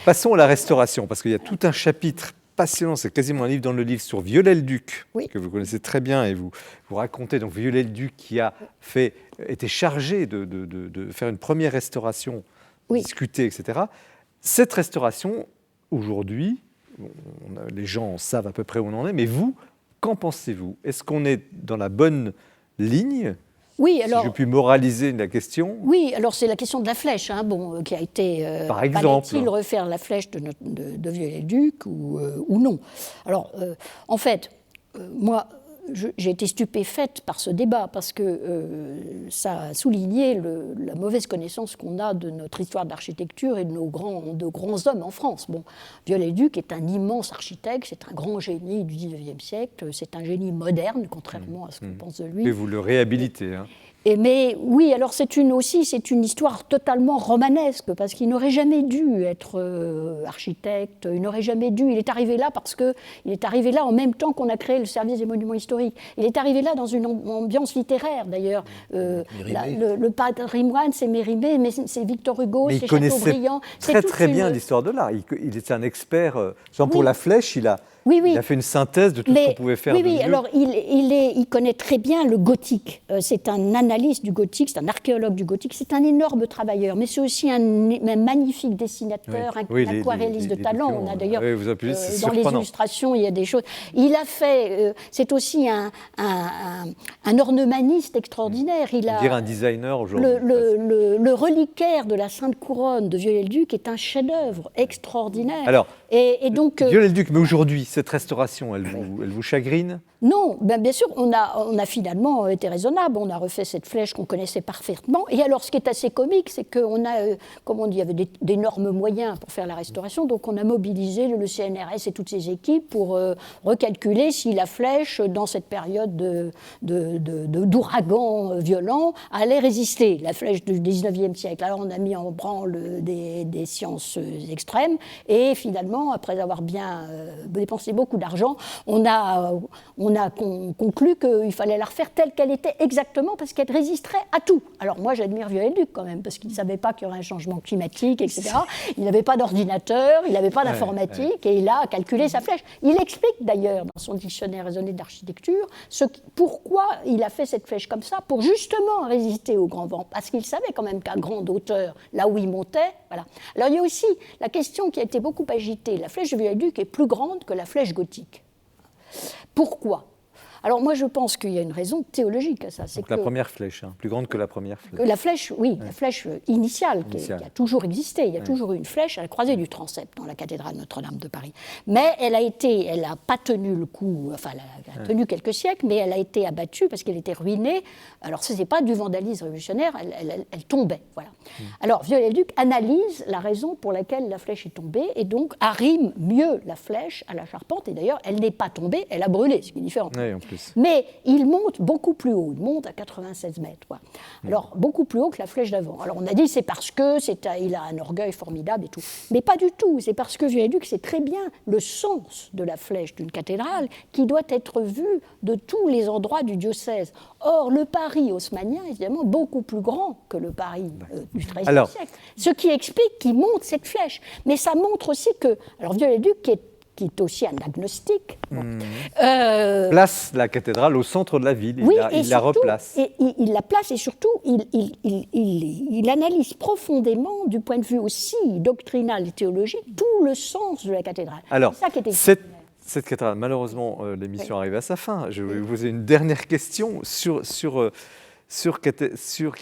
passons à la restauration, parce qu'il y a tout un chapitre passionnant, c'est quasiment un livre dans le livre, sur Viollet-le-Duc, que vous connaissez très bien, et vous racontez donc Viollet-le-Duc qui a été chargé de faire une première restauration, discutée, etc. Cette restauration, aujourd'hui, les gens savent à peu près où on en est, mais vous, qu'en pensez-vous? Est-ce qu'on est dans la bonne ligne? Oui, alors, si je puis moraliser la question. Oui, alors c'est la question de la flèche, hein, qui a été. Par exemple. Fallait-il refaire la flèche de Viollet-le-Duc ou non? Alors, en fait, moi, j'ai été stupéfaite par ce débat parce que ça a souligné la mauvaise connaissance qu'on a de notre histoire d'architecture et de grands hommes en France. Bon, Viollet-le-Duc est un immense architecte, c'est un grand génie du XIXe siècle, c'est un génie moderne, contrairement à ce qu'on pense de lui. Et vous le réhabilitez, hein. Mais oui, alors c'est une histoire totalement romanesque, parce qu'il n'aurait jamais dû être architecte, il n'aurait jamais dû. Il est arrivé là en même temps qu'on a créé le service des monuments historiques. Il est arrivé là dans une ambiance littéraire, d'ailleurs. Le patrimoine, c'est Mérimée, mais c'est Victor Hugo, c'est Chateaubriand. Très très bien l'histoire de l'art. Il est un expert. Pour la flèche, il a fait une synthèse de tout ce qu'on pouvait faire. Oui, alors il connaît très bien le gothique. C'est un analyste du gothique, c'est un archéologue du gothique, c'est un énorme travailleur, mais c'est aussi un magnifique dessinateur, un aquarelliste de talent. On a d'ailleurs, dans les illustrations, il y a des choses. Il a fait, c'est aussi un ornemaniste extraordinaire. Un designer aujourd'hui. Le reliquaire de la Sainte Couronne de Viollet-le-Duc est un chef-d'œuvre extraordinaire. Alors, et donc, Viollet-le-Duc, mais aujourd'hui, cette restauration, elle vous chagrine? Non, bien sûr, on a finalement été raisonnable, on a refait cette flèche qu'on connaissait parfaitement. Et alors, ce qui est assez comique, c'est qu'on a, comme on dit, il y avait d'énormes moyens pour faire la restauration, donc on a mobilisé le CNRS et toutes ses équipes pour recalculer si la flèche, dans cette période d'ouragan violent, allait résister, la flèche du XIXe siècle. Alors, on a mis en branle des sciences extrêmes, et finalement, après avoir bien dépensé beaucoup d'argent, on a conclu qu'il fallait la refaire telle qu'elle était exactement, parce qu'elle résisterait à tout. Alors moi, j'admire Viollet-le-Duc quand même, parce qu'il ne savait pas qu'il y aurait un changement climatique, etc. Il n'avait pas d'ordinateur, il n'avait pas d'informatique, et il a calculé sa flèche. Il explique d'ailleurs dans son dictionnaire raisonné d'architecture pourquoi il a fait cette flèche comme ça, pour justement résister au grand vent, parce qu'il savait quand même qu'à grande hauteur, là où il montait, voilà. Alors il y a aussi la question qui a été beaucoup agitée. La flèche de Viollet-le-Duc est plus grande que la flèche gothique. Pourquoi ? Alors moi je pense qu'il y a une raison théologique à ça. Donc la première flèche, plus grande que la première flèche. La flèche, oui, la flèche initiale qui a toujours existé. Il y a toujours eu une flèche à la croisée du transept dans la cathédrale Notre-Dame de Paris. Mais elle n'a pas tenu le coup, enfin elle a tenu quelques siècles, mais elle a été abattue parce qu'elle était ruinée. Alors ce n'est pas du vandalisme révolutionnaire, elle tombait. Voilà. Alors Viollet-le-Duc analyse la raison pour laquelle la flèche est tombée et donc arrime mieux la flèche à la charpente. Et d'ailleurs, elle n'est pas tombée, elle a brûlé, ce qui est différent. Oui, mais il monte beaucoup plus haut, il monte à 96 mètres. Quoi. Alors, beaucoup plus haut que la flèche d'avant. Alors, on a dit c'est parce qu'il a un orgueil formidable et tout. Mais pas du tout, c'est parce que Viollet-le-Duc sait très bien le sens de la flèche d'une cathédrale qui doit être vue de tous les endroits du diocèse. Or, le Paris haussmannien est évidemment beaucoup plus grand que le Paris du XIIIe siècle. Ce qui explique qu'il monte cette flèche. Mais ça montre aussi que... Alors, Viollet-le-Duc, qui est aussi un agnostique. Place la cathédrale au centre de la ville, il la replace. Et il la place et surtout, il analyse profondément, du point de vue aussi doctrinal et théologique, tout le sens de la cathédrale. Alors, c'est ça qui est cette cathédrale, malheureusement, l'émission arrive à sa fin. Je vais vous poser une dernière question qui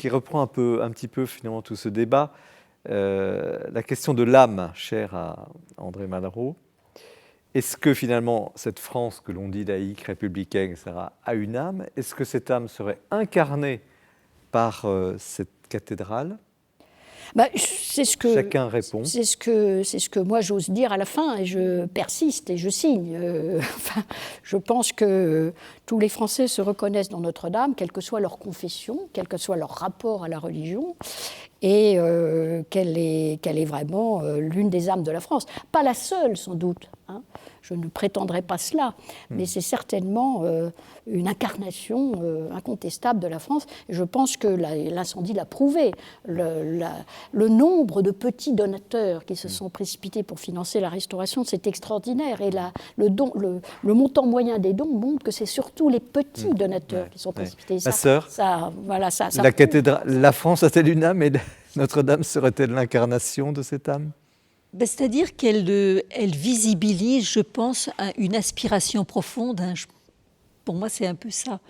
reprend un petit peu finalement tout ce débat. La question de l'âme, chère à André Malraux. Est-ce que finalement, cette France que l'on dit laïque, républicaine, etc., a une âme? Est-ce que cette âme serait incarnée par cette cathédrale? C'est ce que, Chacun répond. C'est ce que moi j'ose dire à la fin, et je persiste et je signe. Enfin, je pense que tous les Français se reconnaissent dans Notre-Dame, quelle que soit leur confession, quel que soit leur rapport à la religion, et qu'elle est vraiment l'une des âmes de la France. Pas la seule, sans doute, hein. Je ne prétendrai pas cela, mais c'est certainement une incarnation incontestable de la France. Et je pense que l'incendie l'a prouvé. Le nombre de petits donateurs qui se sont précipités pour financer la restauration, c'est extraordinaire. Et le montant moyen des dons montre que c'est surtout les petits donateurs qui sont précipités. Ma sœur, la France a-t-elle une âme et Notre-Dame serait-elle l'incarnation de cette âme? C'est-à-dire qu'elle visibilise, je pense, une aspiration profonde. Pour moi, c'est un peu ça.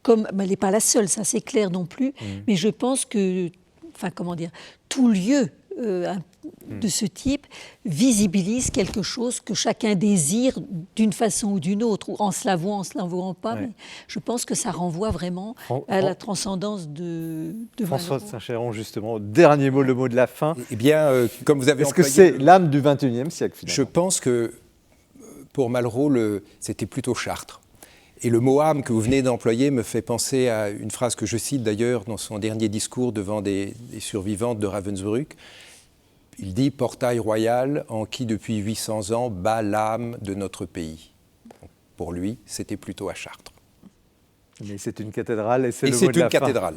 Elle n'est pas la seule, ça c'est clair non plus, mais je pense que, tout lieu de ce type visibilise quelque chose que chacun désire d'une façon ou d'une autre, ou en se l'avouant, en se l'avouant pas. Ouais. Mais je pense que ça renvoie vraiment à la transcendance de Françoise Saint-Chéron, justement, dernier mot, le mot de la fin. Eh bien, comme vous avez Est-ce que c'est l'âme du XXIe siècle, finalement? Je pense que, pour Malraux, c'était plutôt Chartres. Et le mot âme que vous venez d'employer me fait penser à une phrase que je cite d'ailleurs dans son dernier discours devant des survivantes de Ravensbrück. Il dit « Portail royal en qui depuis 800 ans bat l'âme de notre pays ». Pour lui, c'était plutôt à Chartres. Mais c'est une cathédrale et c'est le mot de la fin. Et c'est une cathédrale.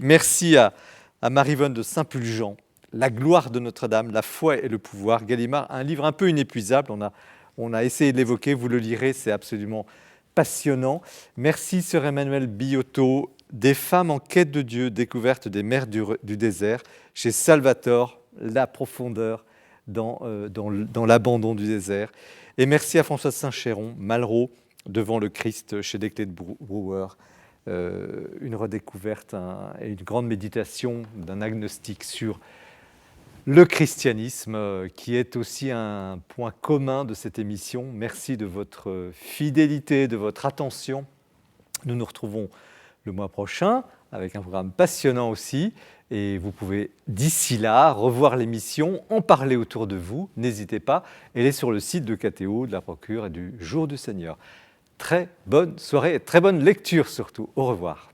Merci à Marie-Vonne de Saint-Pulgent. La gloire de Notre-Dame, la foi et le pouvoir. Gallimard, un livre un peu inépuisable. On a essayé de l'évoquer, vous le lirez, c'est absolument passionnant. Merci Sœur Emmanuelle Biotto. Des femmes en quête de Dieu, découverte des mers du désert, chez Salvator, la profondeur dans l'abandon du désert. Et merci à Françoise Saint-Chéron, Malraux, devant le Christ, chez Desclés de Brouwer. Une redécouverte et une grande méditation d'un agnostique sur le christianisme, qui est aussi un point commun de cette émission. Merci de votre fidélité, de votre attention. Nous nous retrouvons le mois prochain avec un programme passionnant aussi. Et vous pouvez d'ici là revoir l'émission, en parler autour de vous. N'hésitez pas. Elle est sur le site de KTO, de la Procure et du Jour du Seigneur. Très bonne soirée et très bonne lecture surtout. Au revoir.